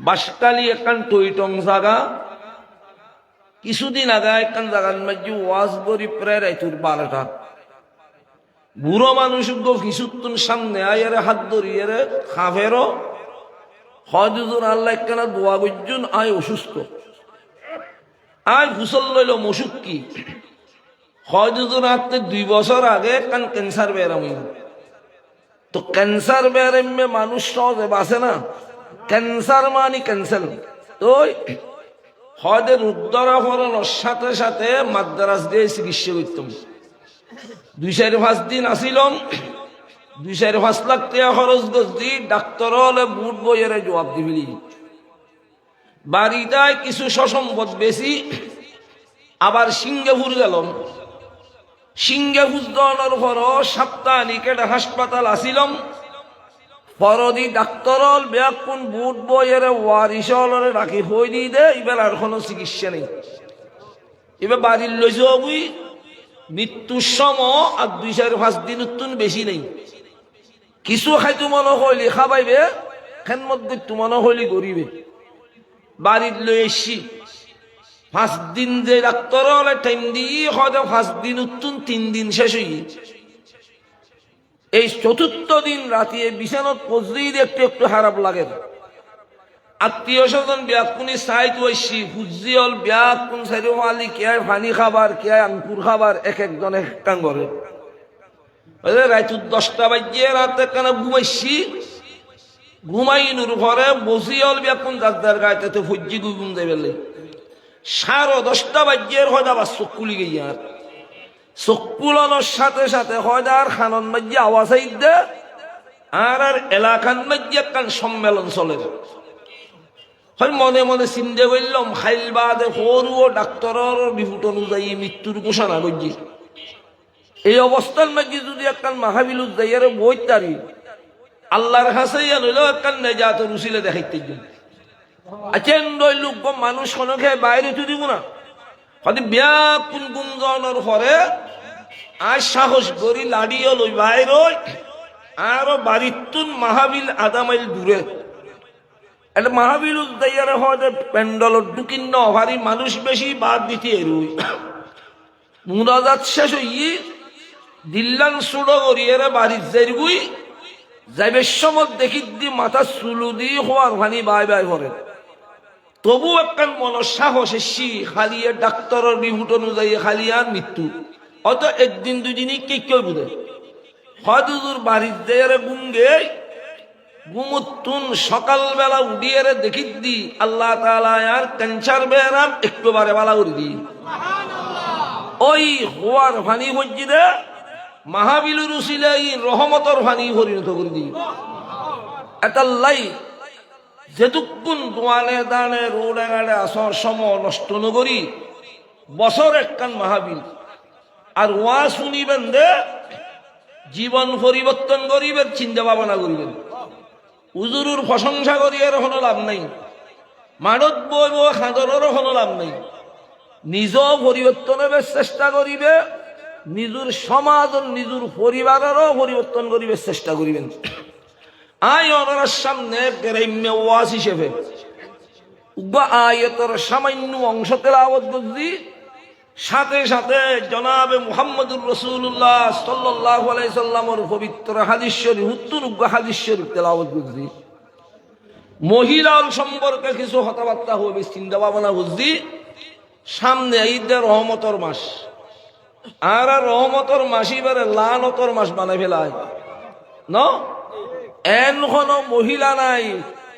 বাসকালি একখান টইটং জাগা কিছুদিন আগে একখান জাগার মধ্যে ওয়াজ করি প্রায় রাইতুর 12টা বুড়ো মানুষ কিছুক্ষণ সামনে আয়ারে হাত ধরিয়ে খাফেরও হজুর আল্লাহ একখানা দোয়া গজ্জুন আয় অসুস্থ আয় ঘুসল লইল মসুক কি হজুর হাতে 2 বছর আগে একখান ক্যান্সার বেরাম তো ক্যান্সার বেরামে মানুষ সহজে বাঁচে না ক্যান্সার মানে ক্যান্সার তো হজের উদ্ধারা ফলানোর সাথে সাথে মাদ্রাস দিয়ে চিকিৎসা করতাম 2-5 দিন আসিলাম 2-5 লাখ টাকা খরচ করছি ডাক্তার হলে বুট বইয়ের জবাব দিবি বাড়িটায় কিছু সসম্পদ বেশি আবার সিঙ্গাপুর গেলাম সিঙ্গাপুর যাওয়ার পর সাপ্তাহিক একটা হাসপাতাল আসিলাম পরদি ডাক্তার হল ব্যাকুন বুট বইয়ের ওয়ারিস হলে রাখি হয়ে দিয়ে দে এবার আর কোনো চিকিৎসা নেই এবার বাড়ির লইছে বুই মৃত্যুর সময় আর 2-5 দিন উত্তর বেশি নেই কিছু খাইতো মনে হইলি খাবাইবে খেন মধ্যে তু মনে হইলি গরিবে বাড়ির লই এসছি 5 দিন যে ডাক্তার হলে টাইম দিয়ে হয়তো 5 দিন উত্তর 3 দিন শেষ হয়ে এই 4th দিন রাতে বিছানত পৌঁছলেই একটু একটু খারাপ লাগে আত্মীয় স্বজন ব্যাকুনি সাইট ওইসি হুজি হল ব্যাকুন সাইলি কে পানি খাবার কে আঙ্কুর খাবার এক একজন এক কান করে রাত 10টা বাজিয়ে রাতে কেন ঘুমাইছি ঘুমাইনুর ঘরে বসি হল ব্যাকুন দাদার গাইতে ফুজি ঘুম দেবে 10:30 বাজিয়ে হয়তো আবার চোখ খুলি গিয়ে আর চোখ কুলানোর সাথে সাথে হয়তো আর খানন মাঝে আওয়াজ দে আর এলাকার মধ্যে একখান সম্মেলন চলে হয় মনে মনে চিন্তা করলাম খাইল বাদে সরু ডাক্তারের রিপোর্ট অনুযায়ী মৃত্যুর ঘোষণা করছি এই অবস্থার মধ্যে যদি একখান মাহাবিল যাইয়ার বই তারি আল্লাহর কাছে নইল একখান নেজাত রুচিলে দেখাইতে আছেন লোক মানুষ কোনো খেয়ে বাইরে তো দিব না হয়তো ব্যাকুন গুঞ্জনের পরে আর সাহস করি লাড়িয়ে লই বাইর আরো বাড়িতুন মাহাবিল আধা মাইল দূরে একটা মাহাবিল উদ্দাইয়ারে হয়তো প্যান্ডলর ঢুকিন্ন ভারী মানুষ বেশি বাদ দিতে এরুই মুরাদাত শেষ হই দিল্লান সুড়ো করিয়ারে বাড়ির যাইগুই যাইবের সময় দেখি দি মাথা চুলু দি হওয়ার ভানি বাই বাই করে তবু একখান মন সাহস এসি খালিয়ে ডাক্তারের রিপোর্ট অনুযায়ী খালিয়ার মৃত্যু হয়তো 1 দিন 2 দিনই কেউ বুঝে হয়তো দূর বাড়ির যাইয়ারে গুঙ্গে গুমুতুন সকালবেলা উঠিয়ে দেখি দি আল্লাহ তাআলা আর ক্যান্সার বেরাম একটু বারে বালা করে দি ওই হওয়ার ফানি হজ্জি দে মাহাবিলুর উসিলে রহমতর ফানি পরিণত করে দি এটাল্লাই যেতুকুন দোয়ানে দানে রোডে গাড়ে আসর সময় নষ্ট নগরী বছর একখান মাহাবিল আর ওয়া শুনিবেন দে জীবন পরিবর্তন করিবেন চিন্তা ভাবনা করিবেন হুজুরুর প্রশংসা করি এর কোনো লাভ নাই মানত বই বই খাদরেরও কোনো লাভ নাই নিজ পরিবর্তনের চেষ্টা করিবে নিজের সমাজ নিজের পরিবারেরও পরিবর্তন করিবে চেষ্টা করিবেন আয় ওনার সামনে গ্রাম্য ওয়াজ হিসেবে আয়াতের সামান্য অংশ তেলাওয়াত করছি সাথে সাথে জনাবে মুহাম্মদুর রাসূলুল্লাহ সাল্লাল্লাহু আলাইহি সাল্লামের পবিত্র হাদিস শরীফ উত্তর হাদিস শরীফ তেলাওয়াত করছি মহিলার সম্পর্কে কিছু কথাবার্তা হবে চিন্তা ভাবনা বুঝছি সামনে ঈদের রহমতের মাস আর রহমতের মাস এবারে লানতের মাস বানাই ফেলায় ন এন কোনো মহিলা নাই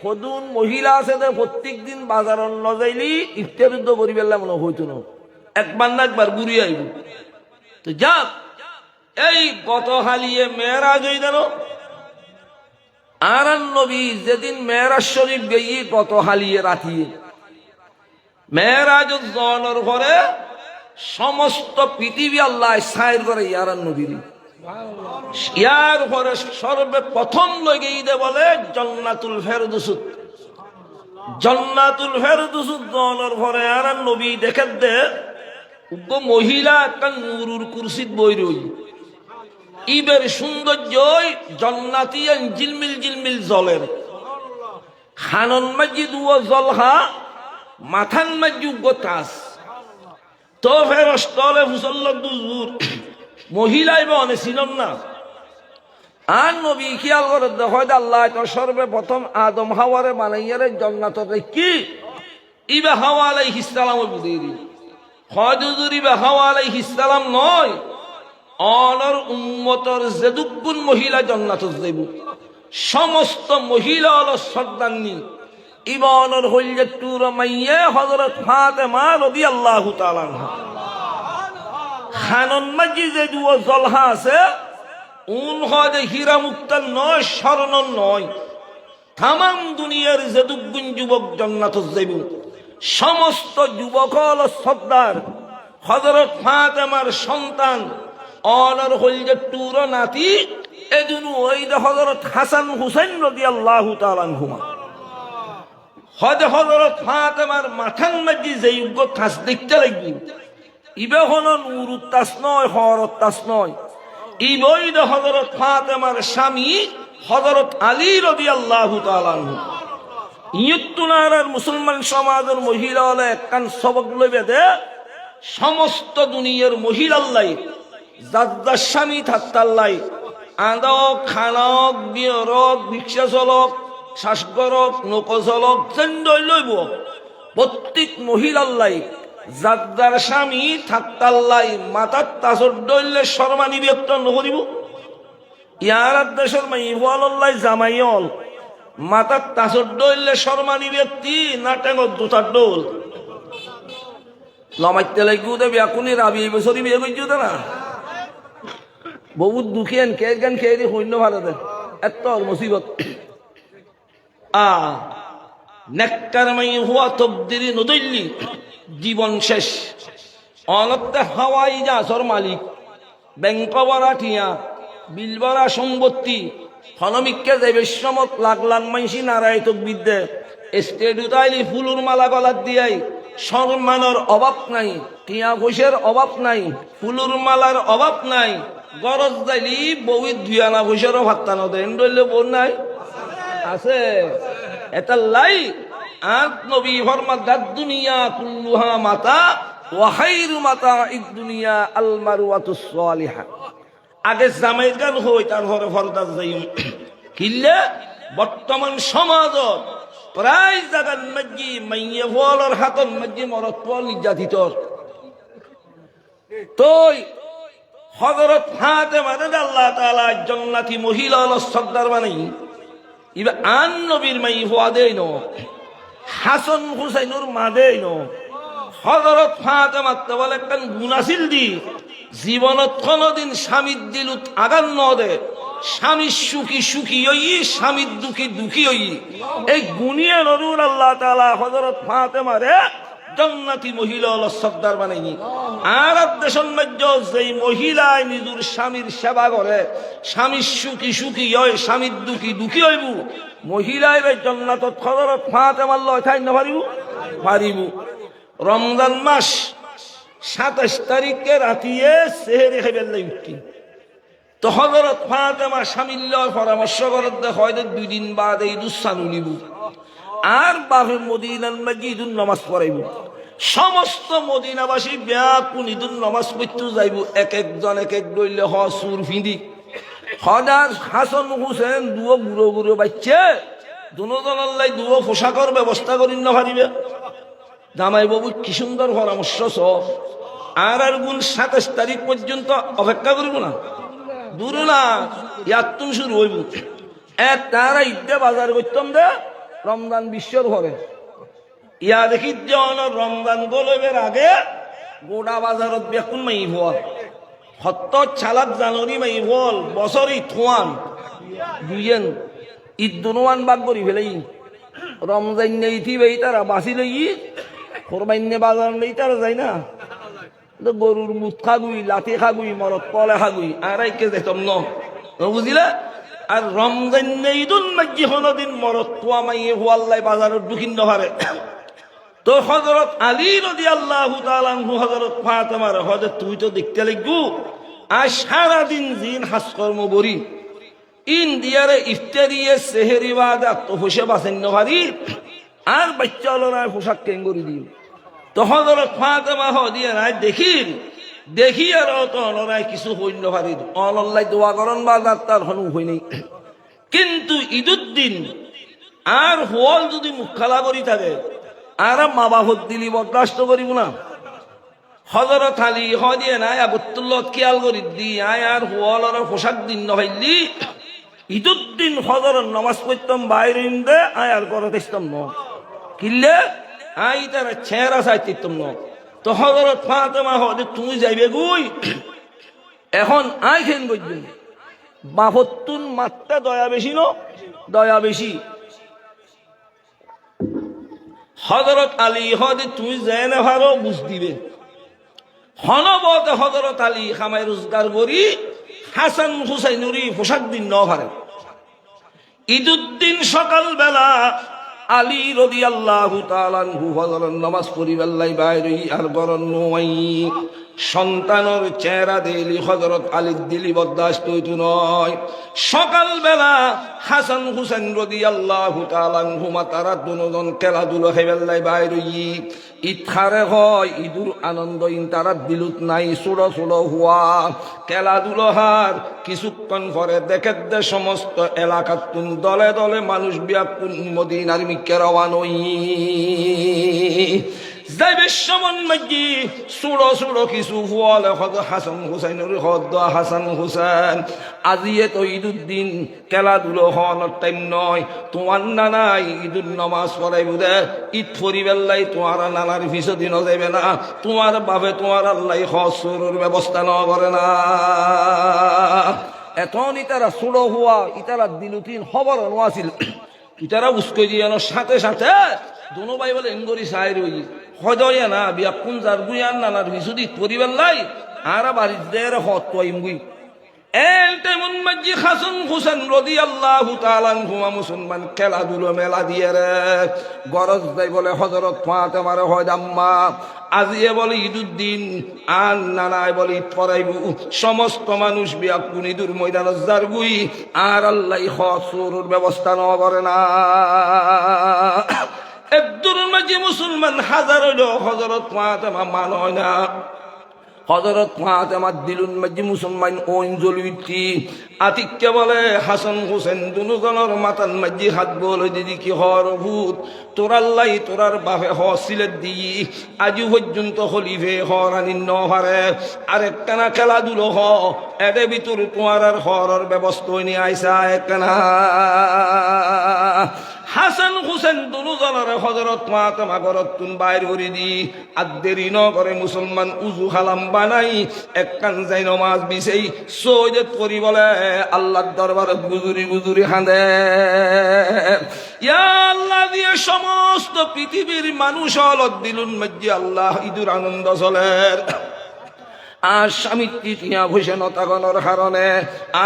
সদুন মহিলা আছে প্রত্যেক দিন বাজার নজাইলি ইফতারিত করি পেলাম মনে হইতো না একবার না একবার ঘুরি আইব তো যাক এই গত হালিয়ে মেয়েরাজ হই জানো আর নবী যেদিন মেয়েরাজ শরীফ গিয়ে গত হালিয়ে রাতিয়ে মেয়েরাজ জনের ঘরে সমস্ত পৃথিবী আল্লাহ সাইর করে ইয়ার নবীর ইয়ার পরে সর্বপ্রথম লগেই দে বলে জান্নাতুল ফেরদৌসুত জান্নাতুল ফেরদৌসুত জনের ঘরে আর নবী দেখে দে মহিলা একটা নুরুর কুরসিত বই রই ইবের সৌন্দর্য জান্নাতি জিলমিল জিলমিল জলের খানন মাঝি দুয়ো জলহা মাথান মাঝি গোতাস তো ফেরস তলে ফুসল্ল দুজুর মহিলাই বনে ছিলেন না। আর নবী খেয়াল করে দেখো আল্লাহ তো সর্বপ্রথম আদম হাওয়ারে বানাইয়ারে জান্নাতে কি ইবা হাওয়া আলাইহিস সালাম বুঝিয়ে দিই। হয়তো ইবা হাওয়া আলাইহিস সালাম নয়, অনর উম্মতর যেদুগুণ মহিলা জান্নাতে যাইব সমস্ত মহিলা হলো সর্দান্নি। ইবানর হইলে টুর মাইয়ে হযরত ফাতেমা রাদিয়াল্লাহু তাআলা আনহা। খানন মাঝি যে দুয়ো জলহা আছে উন হয় হীরা মুক্তার নয়, স্বর্ণ নয়। তাম দুনিয়ার যেদুগুণ যুবক জান্নাতে যাইব সমস্ত যুবক হলো সর্দার হযরত ফাতেমার সন্তান অনর হইলে টুর নাতি এদিন ওই হযরত হাসান হুসাইন রাদিয়াল্লাহু তাআলা আনহুমা। হযরত ফাতেমার মাথান মাঝি যে যোগ্য তাস দেখতে লাগবে ইবে হলো নুরুত তাস নয়, হরত তাস নয়। ইবই হযরত ফাতেমার স্বামী হযরত আলী রাদিয়াল্লাহু তাআলা আনহু। ইয়ুতুনার মুসলমান সমাজের মহিলা হলে একখান সবক লইবে দে সমস্ত দুনিয়ার মহিলাল্লাই যার স্বামী থাকতাল্লাই আদক খানক বিয়রক রিক্সা চলক শ্বাসকরক নৌকো চলক চেন্ডই লইব প্রত্যেক মহিলাল্লাই যার স্বামী থাকতাল্লাই মাতার তাসর দইলে শর্মানি ব্যক্ত নকরিব। ইয়ার দেশের মাইওয়াল্লাই জামাইল মাতার তাসর দইলে শর্মানি ব্যক্তি না টেঙর দুটার ডোল লমাইতে লাগিও দে ব্যাকুনি রাবি এই বছরই বিয়ে করছি না বহুত দুখিয়ান কে গান খেয়ে দিয়ে সৈন্য ভারতে এত মুসিবত নেককার মাই হুয়া তকদিরি নদৈলি জীবন শেষ অনত্তে হাওয়াই জাহাজর মালিক ব্যাংক ভরা টিয়া বিল ভরা সম্পত্তি হনমিককে যাইবে সমত লাখ লাখ মাইসি নারায় তোক বিদ্যে স্টেডিউতাইলি ফুলুর মালা গলার দিয়াই সম্মানের অভাব নাই, টিয়া পয়সার অভাব নাই, ফুলুর মালার অভাব নাই। গরজ যাইলি বউই দুয়ানা পয়সারও ভাত্তানো দেন ডইলে বোন নাই আছে এটা লাই। আর নবী ফরমাত দাদ দুনিয়া কুল্লুহা মাতা ওয়া খায়রু মাতাঈদ দুনিয়া আল মারওয়াতুস সালিহা। আগে জামাই গান হই তারপরে ফরদার যাই কিল্লে বর্তমান সমাজত প্রায় জায়গার মধ্যে মাইয়ে ফলর হাতর মধ্যে মরত ফল নির্যাতিতর তোই হযরত ফাতেমা রাদিয়াল্লাহু তাআলা জান্নাতি মহিলা হলো সর্দার বানাই ইবা আন নবীর মাই হওয়া দেই ন হাসান হুসাইনুর মা দেই ন হযরত ফাতেমা তো বলে একখান গুণ আছিল দি জীবনত কোনদিন স্বামীর দিলুত আগান ন দে স্বামীর সুখী সুখী হই স্বামীর দুঃখী দুঃখী হই এই গুণিয়ে নরুল আল্লাহ তাআলা হযরত ফাতেমা রে জান্নাতি মহিলা হলো সর্দার বানাইনি। আর দেশের মধ্যে যেই মহিলায় নিজের স্বামীর সেবা করে স্বামীর সুখী সুখী হয় স্বামীর দুঃখী দুঃখী হইব মহিলায় জান্নাতত হযরত ফাতেমার লয় ঠাই না পারিব। রমজান মাস 27 তারিখে রাতিয়ে সেহরি খাইবার লাই উঠি তো হযরত ফাতেমা স্বামীর লয় পরামর্শ করে হয়তো 2 দিন বাদে ঈদুস সানু নিব আর বাপে মদিনার মাঝে ঈদুল নামাজ পড়াইব। সমস্ত মদিনাবাসী ব্যাকুল ঈদুল নামাজ পড়তে যাইব এক একজন এক এক দইলে হসুর ফিঁদি হদার হাসান হুসেন দুয়ো বুড়ো বুড়ো বাচ্চে দুজনের লাই দুয়ো পোশাকর ব্যবস্থা করি না পারিবে। জামাই বাবু কি সুন্দর পরামর্শ সব আর গুণ 27 তারিখ পর্যন্ত অপেক্ষা করিব না দূর না ইয়াতুন শুরু হইব এক তারা ঈদে বাজার করতাম দে রমজান বিশ্বর ঘরে ইয়া দেখি রমজান গলবের আগে গোড়া বাজারত বেকুন মাই ফল 70 ছালাত জানুয়ারি মাই ফল বছরই থোয়ান দুইয়েন ঈদ দুনুয়ান বাগ করি ফেলাই রমজান নেই থিবে তারা বাঁচি লই কোরবাইনে বাজার নেই তারা যায় না গরুর মুখ খাগুই লাঠি খাগুই মরত কলে খাগুই আর কে যেতাম ন বুঝিলে। আর রমজান ঈদুল মাঝি হনদিন মরত পোয়া মাইয়ে হুয়াল্লাই বাজারের দুখিন নহারে তো হযরত আলী রাদিয়াল্লাহু তাআলা আনহু হযরত ফাতেমার হযরত তুই তো দেখতে লাগবো আর সারাদিন জিন হাসকর্ম করি ইন্দিয়ারে ইফতারিয়ে সেহেরি বাদা তো হোসে বাসেন নহারি আর বাচ্চা লড়াই পোশাক কেঙ্গরি দিল তো হজরত ফাতেমা হদিয়ে নাই দেখি আর তো লড়াই কিছু হইল হারি অল্লাই দোয়া করন বাজার তার হনু হই নাই কিন্তু ঈদুদ্দিন আর হল যদি মুখ খালা করি থাকে আর মা বাপত দিলি বরদাস্ত করিব না হজরত আলী হদিয়ে নাই আবুতুল্লত খেয়াল করি দি আয় আর হল আর পোশাক দিন নহইলি ঈদুদ্দিন হজরত নমাজ পড়তাম বাইরে দে আয় আর করতে ইসতাম ন কিনলে আই তারা ছেঁড়া চাইতাম ন তো হজরত ফাতেমা হদে তুমি যাইবে গুই এখন আই খেন করবেন বাপত্তুন মাত্রা দয়া বেশি ন দয়া বেশি হজরত আলী হদে তুমি যায় না ভালো বুঝ দিবে হনবতে হজরত আলী খামাই রোজগার করি হাসান হুসাইনুরি পোশাক দিন ন ভারে ঈদুদ্দিন সকালবেলা আলী রাদিয়াল্লাহু তাআলা আনহু ফজরের নামাজ পড়িবেলাই বাইরে আর বরণ নই সন্তানের চেহারা দিলি হযরত আলীর দিলি বরদাস্ত হইতো নয় সকালবেলা হাসান হুসেন রাদিয়াল্লাহু তাআলা আনহুমা তারা দুজন খেলাধুলা খেবেলাই বাইরে ইতখারে হয় ঈদুর আনন্দ ইন তারা দিলুত নাই ছোড়ো ছোড়ো হুয়া খেলাধুলো হার কিছুক্ষণ পরে দেখে দে সমস্ত এলাকার তুন দলে দলে মানুষ বিয়াকুন মদিনার মিকে রওয়ানই যাইবে সমন মাঝি ছোড়ো ছোড়ো কিছু হুয়ালে হদ হাসান হুসাইনের হদ হাসান হুসেন আজিয়ে তো ঈদুদ্দিন খেলাধুলো হওয়ানোর টাইম নয় তোমার নানাই ঈদুর নামাজ পড়াই বুধে ঈদ পরিবেলাই তোমার নানার পিছু দিনও যাইবে না তোমার বাবে তোমার আল্লাহ হজর ব্যবস্থা ন করে না এখন ইতারা ছোড়ো হওয়া ইতারা দিলুতিন খবর নোয়াছিল ইতারা উস্কই দিয়ে সাথে সাথে দোনো ভাই বলে এঙ্গরি সাই রই হদয়া না বিয়া কোন যার গুয়ান নানার পিছু দিক পরিবেলাই আর বাড়ির দের হত কইমগুই এমন মাঝি হাসান হুসেন রাদিয়াল্লাহু তাআলা আনহু মুসলমান খেলাধুলো মেলা দিয়ে রে গরজ দেয় বলে হযরত ফাতেমার হয় আম্মা আজিয়ে বলে ঈদুদ্দিন আর নানায় বলে ঈদ পড়াইব সমস্ত মানুষ বিয়াকুন ঈদুর ময়দানে জারগুই আর আল্লাহ হজরের ব্যবস্থা ন করে না একদুর মাঝে মুসলমান হাজার হইল হযরত ফাতেমা মান হয় না হযরত ফাতেমা দিলুন মাঝে মুসলমান ওইন জলুইতি আতিককে বলে হাসান হোসেন দুজনের মাথার মাঝে হাত বলে দিদি কি হর ভূত তোর আল্লাহ তোরার বাপে হ সিলেট দি আজু পর্যন্ত হলিফে হরানি ন হারে আরেকটানা খেলাধুলো হ এদের ভিতর তোমার আর হরর ব্যবস্থা নিয়ে আইসা একখানা হাসান হুসেন দুজনের হযরত ফাতেমা ঘরত তুন বাইর করে দি আর দেরি ন করে মুসলমান উজু হালাম বানাই একখান যাই নমাজ বিছেই সৈয়দ করি বলে আল্লাহর দরবারে গুজুরি গুজুরি হাঁদে ইয়া আল্লাহ দিয়ে সমস্ত পৃথিবীর মানুষ হলত দিলুন মধ্যে আল্লাহ ঈদুর আনন্দ চলের আর স্বামীর তৃতীয়া ভূষণতাগণের কারণে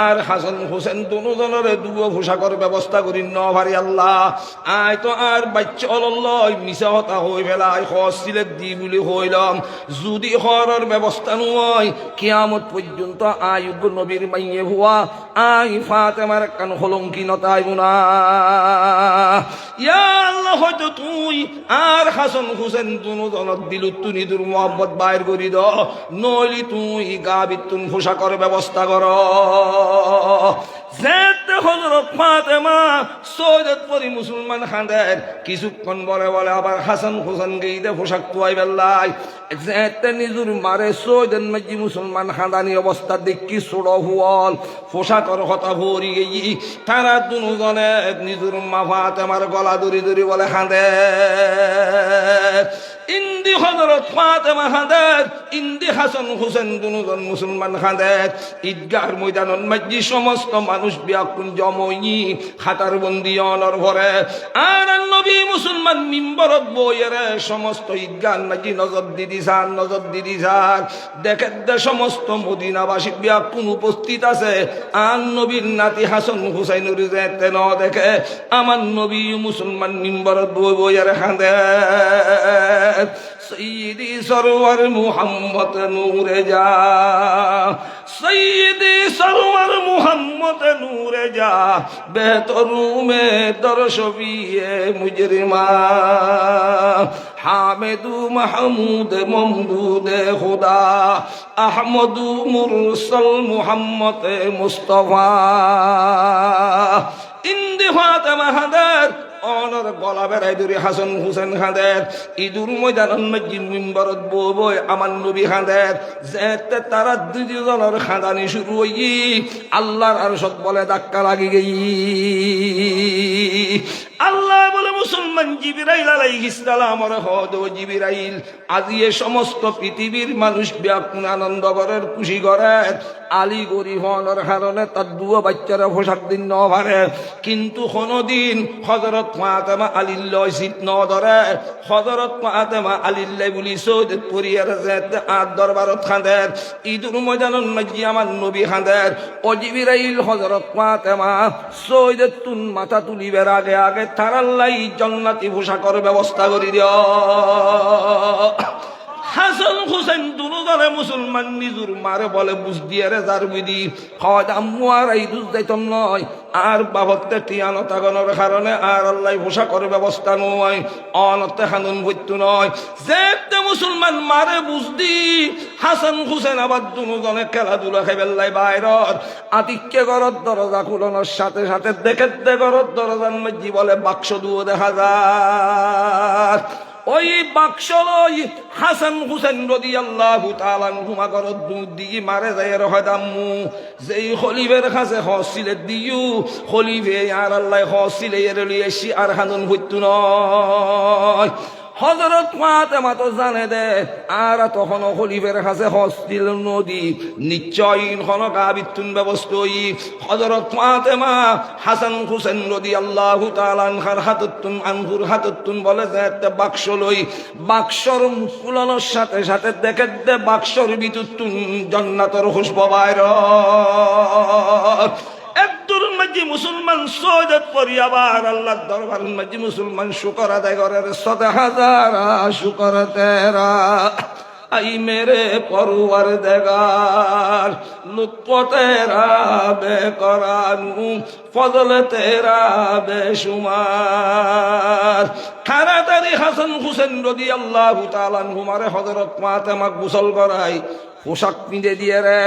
আর হাসান হোসেন দুজনের দুয়ো পোশাকের ব্যবস্থা করি ন ভারি আল্লাহ আয় তো আর বাচ্চা অলল্লয় মিশা হতা হই ফেলায় হজ সিলেট দি বলে হইলাম যদি হরের ব্যবস্থা নয় কিয়ামত পর্যন্ত আয়ুগ নবীর মাইয়ে হুয়া আই ফাতেমার কান হলঙ্কিনতা আইব না ইয়া আল্লাহ হয়তো তুই আর হাসান হোসেন দুজনের দিলুত তুই নিদুর মোহাম্মদ বাইর করি দ নইলি তুই গাবিতুন পোশাকের ব্যবস্থা কর যেতে হযরত ফাতেমা সৈয়দ পরি মুসলমান খান্দের কিছুক্ষণ বলে বলে আবার হাসান হোসেন গেইদে পোশাক তুয়াই বেল্লাই যেতে নিজুর মারে সৈয়দ মাঝি মুসলমান খান্দানি অবস্থা দেখি ছোড়ো হুয়াল পোশাকের হতা ভরি গেই তারা দুজনে নিজুর মা ফাতেমার গলা দড়ি দড়ি বলে খান্দে ইন্দি হযরত ফাতেমা খান্দের ইন্দি হাসান হোসেন দুজন মুসলমান খান্দের ঈদগাহর ময়দানের মাঝি সমস্ত মানুষ বিয়াকুন জমই খাতার বন্দি অনর ভরে আর নবী মুসলমান মিম্বরত বইয়ের সমস্ত ঈদগাহ মাঝি নজর দিদি যান দেখে দে সমস্ত মদিনাবাসী বিয়াকুন উপস্থিত আছে আর নবীর নাতি হাসান হুসাইনুর যেতে ন দেখে আমার নবী মুসলমান মিম্বরত বইয়ের খান্দে সৈয়দি সরওয়ার মুহাম্মদ নূরে যা सैयदी सरवर मोहम्मद नूरे जा बेहतरू में दरशबीए मुजरिमा हामिदू महमूद ममदूद खुदा अहमदू मुरसल मोहम्मद मुस्तफा इंदिफात महदर অনর গলা বেড়াই দূরে হাসান হুসেন খাঁদের ইদুর ময়দান মসজিদ মিম্বরত বই আমার নবী খাঁদের যেতে তারা দুজনের খাঁদানি শুরু হই আল্লাহর আরশত বলে ধাক্কা লাগি গই আল্লাহ বলে মুসলমান জিবরাইল আলাইহিস সালাম আর হদ জিবরাইল আজি এই সমস্ত পৃথিবীর মানুষ ব্যাকুল আনন্দ করার খুশি করে আলী গরি হওয়ার কারণে তার দুয়া বাচ্চারা পোশাক দিন ন পারে কিন্তু কোনদিন হযরত ফাতেমা আলীল্লাহ সিট ন ধরে হযরত ফাতেমা আলীল্লাহ বলি সৌদত পরিয়ার যেতে আর দরবারত খাঁদের ঈদুর ময়দানুল মসজি আমার নবী খাঁদের ও জিবরাইল হযরত ফাতেমা সৌদত তুন মাথা তুলিবার আগে আগে তারাল্লাই জান্নাতি পোশাকের ব্যবস্থা করে দিও হাসান হুসেন দুজনে মুসলমান নিজুর মারে বলে বুঝ দিয়ে রে যার বিধি হয় আম্মু আর এই দুধ যাইতাম নয় আর বাবতে টিয়ানতা গণর কারণে আর আল্লাহ পোশাকের ব্যবস্থা নয় অনতে হানুন ভৈত্য নয় যেতে মুসলমান মারে বুঝদি হাসান হুসেন আবার দুজনে খেলাধুলা খেবেল্লাই বাইরত আতিক্যে গরত দরজা খুলানোর সাথে সাথে দেখে গরত দরজার মধ্যে বলে বাক্স দুও দেখা যায় ওই বাক্স লই হাসান হুসেন রাদিয়াল্লাহু তাআলা আনহুমা গরত দুধ দিয়ে মারে যায় রহদাম্মু যেই খলিফের কাছে হসিলে দিউ খলিফে আর আল্লাহ হসিলে এর লিয়েছি আর হানুন হইতো নয় হযরত ফাতেমা তো জানে দে আর তখন খলিফের কাছে হস্তিল নদী নিশ্চয় খনকাবিতুন ব্যবস্থা হই হযরত ফাতেমা হাসান হুসেন রাদিয়াল্লাহু তাআলা আনহার হাততুন আনহুর হাততুন বলে যে একটা বাক্স লই বাক্সর মুকুলানোর সাথে সাথে দেখে দে বাক্সর ভিতরতুন জান্নাতের খুশবু বাইর একদুর মাঝে মুসলমান সৌদত পরি আবার আল্লাহর দরবার মাঝে মুসলমান শুকর আদায় করে 100,000 শুকর তেরা আই মেরে পরওয়ারদিগার লুৎফ তেরা বেকরানু ফজল তেরা বেশুমার তাড়াতাড়ি হাসান হুসেন রাদিয়াল্লাহু তাআলা আনহুমারে হযরত ফাতেমা গোসল করাই পোশাক পিঁধে দিয়ে রে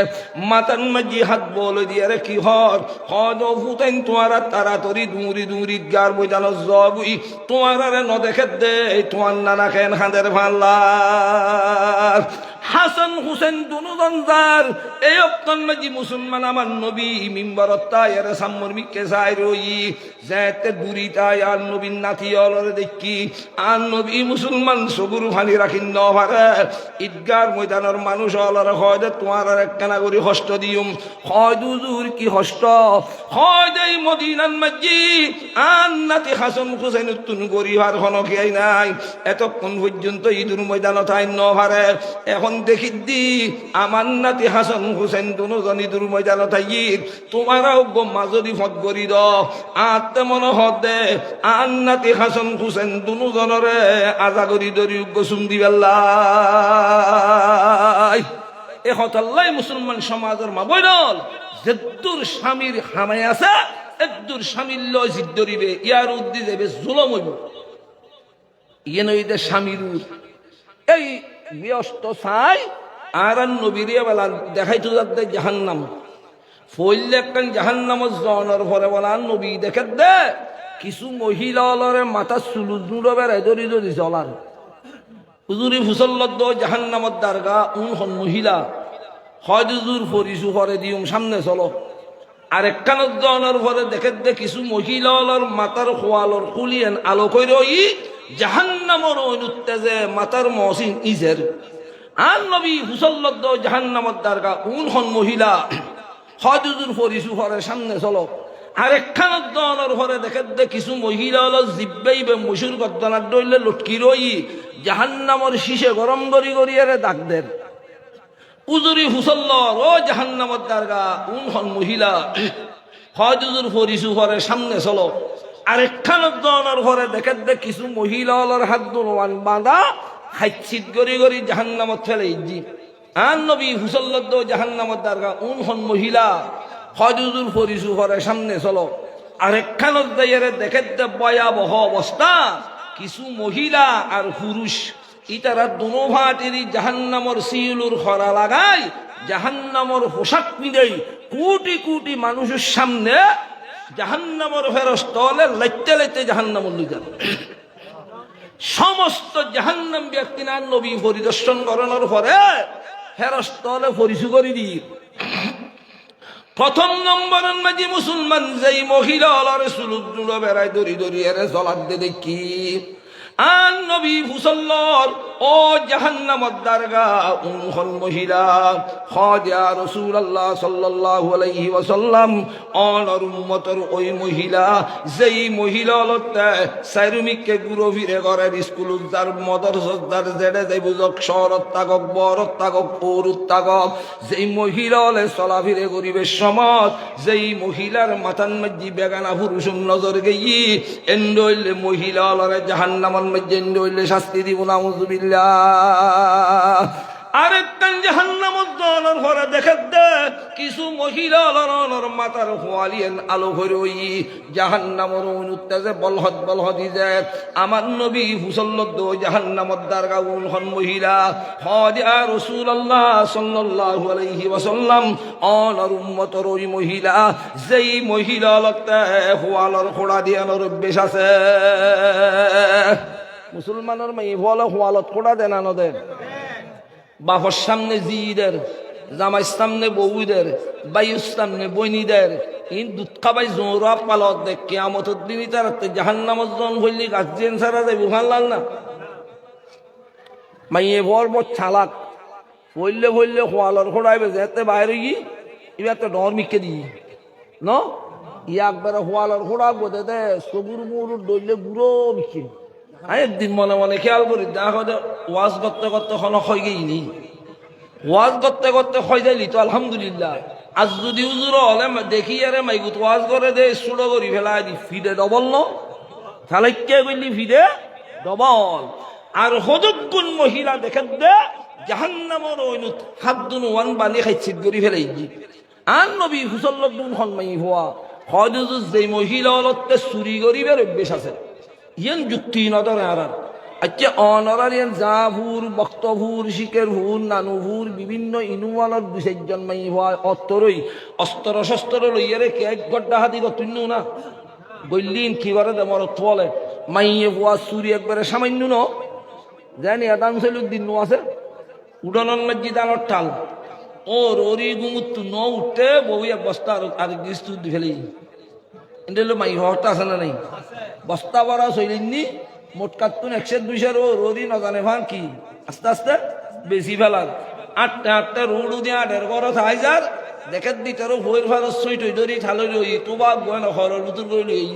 মাতান মাঝি হাত বলে দিয়ে রে কি হর হদ ফুতেন তোমার তাড়াতাড়ি দুমুরি দুমুরি গার বইজানো জবুই তোমার আরে ন দেখে দে তোমার নানা খেন হাঁদের ভাল্লার হাসান হুসেন দুজন যার এই অক্তন মাঝি মুসলমান আমার নবী মিম্বরত তায়ের সাম্মর মিকে যাই রই যেতে দূরি তাই আর নবীর নাতি অলরে দেখি আর নবী মুসলমান সগুর ফানি রাখিন ন পারে ঈদগার ময়দানের মানুষ অলরে হয় যে তোমার আর একখানা করি হস্ত দিউম হয় দুজুর কি হস্ত হয় দেই মদিনার মাঝি আর নাতি হাসান হুসেন তুন গরিবার হনকিয়াই নাই এতক্ষণ পর্যন্ত ঈদুর ময়দান তাই ন পারে এখন দেখি দি আমার নাতি হাসান হুসেন দুজন ঈদুর ময়দান তাই তোমারাও মাজরি ফত গরি দ আর তেমন হদে আর নাতি হাসান হুসেন দুজনরে আজা করি দরি গোসুম দিবেল্লাই এ হতাল্লাই মুসলমান সমাজের মা বইল যেদুর স্বামীর হামাই আছে একদুর স্বামীর লয় জিদ ধরিবে ইয়ার উদ্দি যাবে জুলম হইব ইয়ে নইতে স্বামীর এই ব্যস্ত চাই আর নবীরে বেলা দেখাইতো যাতে জাহান্নাম ফইলে একখান জাহান্নামত জনের ভরে বলা নবী দেখে দে কিছু মহিলা অলরে মাথা চুলু জুড়ো বেড়াই ধরি ধরি চলার হুজুরি ফুসল্লত জাহান্নামত দারগা উন মহিলা হজুর ফরিসু হরে দিউম সামনে চলো আর একখানত জনের ভরে দেখে দে কিছু মহিলা অলর মাথার খোয়ালর খুলিয়েন আলো কইর ই জাহান্নামর অনুত্তেজে মাতার মহসিন ইজের আর নবী হুসল্লত জাহান্নামত দারগা উন মহিলা হজুর ফরিসু হরে সামনে চলো আর একখানত দনের ঘরে দেখে দে কিছু মহিলা হলো জিব্বাইবে মসুর গদ্দনার দইলে লটকি রই জাহান্নামর শীষে গরম গড়ি গড়িয়ারে ডাক দেন উজুরি হুসল্লর ও জাহান্নামত দারগা উন মহিলা হজুর ফরিসু হরে সামনে চলো আর একখানত দনের ঘরে দেখে দে কিছু মহিলা হলোর হাত দুলওয়ান বাঁধা হাইছিত গড়ি গড়ি জাহান্নামত ফেলে ইজি আর নবী হুসল্লদ জাহান্নামত দারগা উন হন মহিলা হজুজুর ফরিসু হরে সামনে চলো আরেকখানত দাইয়ারে দেখে ভয়াবহ অবস্থা কিছু মহিলা আর পুরুষ ইতারা দুনো ভাটেরই জাহান্নামর সিউলুর খরা লাগাই জাহান্নামর পোশাক পিঁধেই কোটি কোটি মানুষের সামনে জাহান্নামর ফেরস্তলে লাইতে লাইতে জাহান্নামর লইয়া সমস্ত জাহান্নাম ব্যক্তি না নবী পরিদর্শন করানোর পরে ফেরস্তলে পরিচয় করে দিই প্রথম নম্বরের মাঝে মুসলমান যেই মহিলা সুলুক জুড়ো বেড়ায় দড়ি দড়ি এর জলাদ দে দেখি আর নবী মুসল্লর ও জাহান্নামত দারগা উনহল মহিলা খাজা রাসূলুল্লাহ সাল্লাল্লাহু আলাইহি ওয়াসাল্লাম অনর উম্মতর ওই মহিলা যেই মহিলা লতে সাইরুমিককে গুরো ফিরে করে স্কুল উদ্দার মদরসার জেডে যাই বুঝক শহরত তাকক বরত তাকক পৌরত তাকক যেই মহিলা হলে চলাফিরে গরিবের সমাজ যেই মহিলার মাথার মধ্যে বেগানা পুরুষ নজর গেই এন্ডইলে মহিলা হলে জাহান্নামত মধ্যে এন্ডইলে শাস্তি দিব নাউযুবিল্লাহ আরেকটা জাহান্নামত দনের ঘরে দেখে দে কিছু মহিলা লরনর মাথার হোয়ালিয়েন আলো ভরে ওই জাহান্নামর অনুত্তেজে বলহদি যায় আমার নবী হুসল্লদ জাহান্নামত দারগা উনহন মহিলা হাজা রাসূলুল্লাহ সাল্লাল্লাহু আলাইহি ওয়াসাল্লাম অনর উম্মতর ওই মহিলা যেই মহিলা লতে হোয়ালর খোড়া দিয়ানোর অভ্যেস আছে মুসলমানের মেয়ে বলে হোয়ালত খোড়া দেন আনদের বাপর সামনে জিদের জামাইর সামনে বউদের বাইর সামনে বইনিদের ইন দুধ খাবাই জোরা পালত দেখ কিয়ামতের দিন তার জাহান্নামত জন হইলি গার্জিয়ান ছাড়া যাই বুঝাল না মাইয়ে বর বর ছালাক বললে বললে হোয়ালর খোড়াইবে যেতে বাইরে গিয়ে এবার তো ডর মিকে দিই ন একবারে হোয়ালর খোড়া বোধে দে সবুর মুরুর দইলে গুঁড়ো মিকে একদিন মনে মনে খেয়াল করি দেখো ওয়াজ করতে করতে কোনো হয় গেইনি ওয়াজ করতে করতে হয় যাইলি তো আলহামদুলিল্লাহ আজ যদি হুজুর হলে দেখি আরে মাইগুত ওয়াজ করে দে সুড়ো করি ফেলাই দি ফিডে ডবল ন তাহলে কে করলি ফিডে ডবল আর হদুগুন মহিলা দেখে দে জাহান্নামর ওইনুত হাত দুন ওয়ান বানি খাইছিত করি ফেলাই দি আর নবী হুসল্লুন হন মাই হওয়া হয়তো যেই মহিলা অলতে চুরি করিবের অভ্যেস আছে ইয়ান যুক্তি নদরে আর আচ্ছা অনরার ইয়ান জাভুর বক্তভুর শিকের ভুর নানুভুর বিভিন্ন ইনুয়ালর দুই চারজন মাই হওয়া অত্তরই অস্ত্র শস্ত্র লইয়ারে কে এক গড্ডা হাতি তুন্য না বললিন কি করে দে মরত বলে মাইয়ে হওয়া চুরি একবারে সামান্য ন জানি এটা দিন আছে উডানন মধ্যে দানোর ঠাল ও ররি গুমুত ন উঠতে বউ এক বস্তা আর গিস্তু দি ফেলি এন্ডেলো মাই হওয়াটা আছে না নাই বস্তা বড়া চলিনি মোট কাতুন 100-200 রোদি নজানে ভান কি আস্তে আস্তে বেশি ফেলার আটটা আটটা রোডু দিয়ে 8.5 হাজার দেখে দিতারও বইয়ের ভালো সই টই ধরি ঠালই রই তোবা গয় না হরর বুতুর করে লই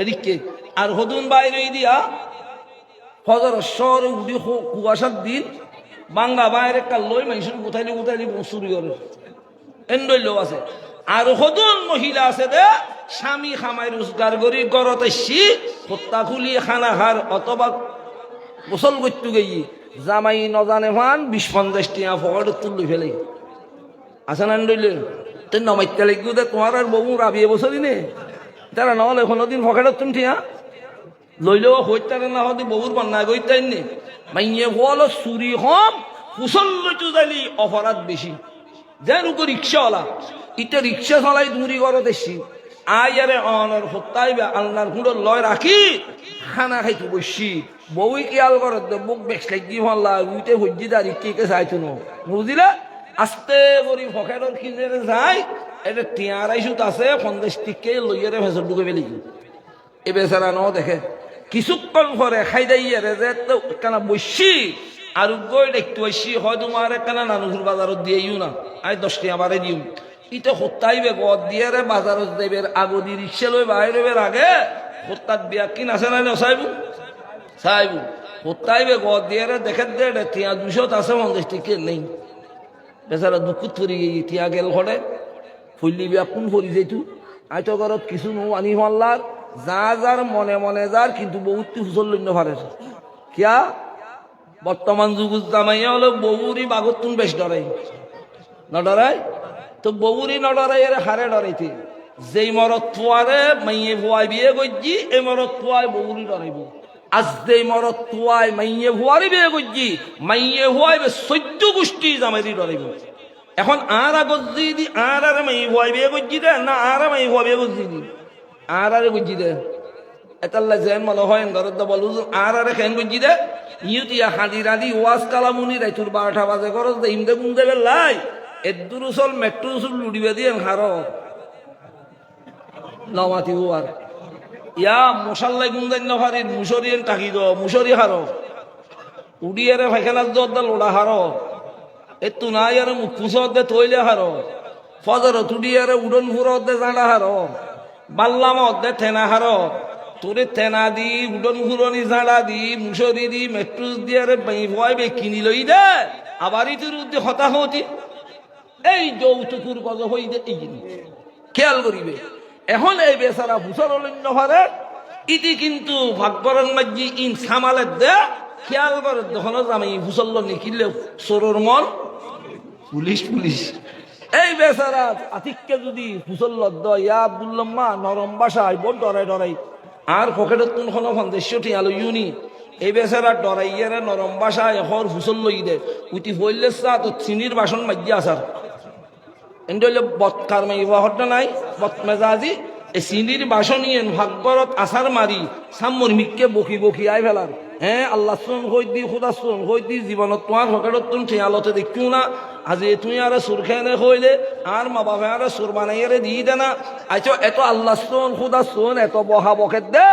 এদিকে আর হদুন বাইরে দিয়া ফজর শহর উডি কুয়াশার দিন বাঙ্গা বাইরে কাল লই মানুষের কোথাইলে চুরি করে এন্ডইলো আছে আর হদুন মহিলা আছে দে স্বামী খামাই রোজগার করি গরত আসি হত্যা খুলি খানা খার অথবা গোসল করতে গেই জামাই নজানে ভান 20-50 টিয়া ফকড়ে তুলি ফেলে আছে না এন্ডইলে তুই নমাইতে লাগবে দে তোমার আর বউ রাবিয়ে বসে দিনে তারা নহলে কোনোদিন ফকেটত তুমি ঠিয়া লইলেও হইতারে না হতে বউর বন্যা গইতাই নে মাইয়ে বলো চুরি কম কুশল লইতে যাইলি অপরাধ বেশি যেন উপ রিক্সাওয়ালা ইটা রিক্সা চালাই দূরি করো দেশি আয়ারে অনর হত্যাইবে আল্লাহর হুড়ো লয় রাখি খানা খাইতে বসি বউই কি আল করত বুক বেশ লাগি হল্লা উইতে হজ্জি দাঁড়ি কে চাইতো ন বুঝিলা আস্তে করি ফকেটর খিজেরে যায় এটা টিয়ারাইশুত আছে 50 টিকে লইয়ারে ভেসর ঢুকে ফেলি এ বেচারা ন দেখে কিছুক্ষণ পরে খাই দাইয়ারে যে কেনা বসি আর গই দেখতে বসি হয় তোমার কেনা নানুর বাজারত দিয়েও না আই 10 টিয়া বারে দিও ইটা হত্যাইবে গদ দিয়ে রে বাজারত যাইবের আগদি রিক্সা লই বাইরেবের আগে হত্যাত বিয়া কিন আছে না সাইবু সাইবু হত্যাইবে গদ দিয়ে রে দেখে দে টিয়া 200 আছে 50 টিকে নেই বেচারা দুঃখত পরি গিয়ে টিয়া গেল ঘরে ফুললি বিয়া কোন পরি যাইতু আইতো ঘরত কিছু নো আনি মাল্লার যা যার মনে মনে যার কিন্তু বহুত হুজল লইন পারে কিয়া বর্তমান যুগ জামাইয়া হলো বউরি বাগতুন বেশ ডরাই না ডরাই তো বউরি ন ডরাই এর হারে ডরাইতে যেই মরত তোয়ারে মাইয়ে ভুয়াই বিয়ে গজ্জি এ মরত তোয়াই বউরি ডরাইব আজ যেই মরত তোয়াই মাইয়ে ভুয়ারি বিয়ে গজ্জি মাইয়ে ভুয়াই 14 গোষ্ঠী জামাইরি ডরাইব এখন আর গজ্জি দি আর মাইয়ে ভুয়াই বিয়ে গজ্জি দে না আর মাইয়ে ভুয়া বিয়ে গজ্জি দি আর গজ্জি দে এতাল্লা যেন মনে হয় ঘরত বলু আর খেন গজ্জি দে ইউতিয়া হাদি রাদি ওয়াজ কালামুনি রাইতুর 12টা বাজে খরচ দে ইমদে গুন্দে বেলাই এদুর উসল মেট্রো উসল লুডিবে দিয়ে হার নমাতি হুয়ার ইয়া মশাল্লাই গুন্দাই নহারিন মুসরিয়েন টাকি দ মুসরি হার উডিয়ারে ফাইখানার দরদা লোড়া হার এতু নাই আর মুখুসর দে তৈলে হার ফজর তুডিয়ারে উড়ন ফুরত দে জাঁড়া হার বাল্লামত দে থেনা হার তোরে তেনা দি উডন ঘুরনি জাঁড়া দি মুসরি দি মেট্রুস দিয়ে ভয় বে কিনি লই দে আবার ইতির উদ্দে হতাহতি এই যৌতুকুর গজ হই দে এই জিনিস খেয়াল করিবে এখন এই বেচারা ভূষণ হারে ইতি কিন্তু ভাগ্যরণ মাঝি ইন সামালে দে খেয়াল করে তখন আমি ভূষল্য নিকিলে সরোর মন পুলিশ পুলিশ এই বেচারা আতিককে যদি ভূষল্য ইয়া আব্দুল্লাম্মা নরম বাসায় বোন ডরাই ডরাই আর পকেটের তুন কোনো সন্দেশ্য ঠিয়ালো ইউনি এই বেচারা ডরাইয়ারে নরম বাসায় হর ভূষল লই দে উইটি হইলে চা তো চিনির বাসন মাঝি আসার এন্ড হইলে বৎকার মাইবা হটনা নাই বৎমেজাজি এই চিনির বাসন ইয়েন ভাগ্যরত আসার মারি সাম্মর মিককে বকি বকি আই ফেলার হ্যাঁ আল্লাহ সুন হই দি খুদা সুন হই দি জীবনত তোমার পকেটত তুন ঠিয়ালতে দেখিও না আজি তুই আর সুর খেয়ে হইলে আর মা বাবা আর সুর বানাইয়ারে দিয়ে দে না আচ্ছা এত আল্লাহ সুন খুদা সুন এত বহা বকেত দে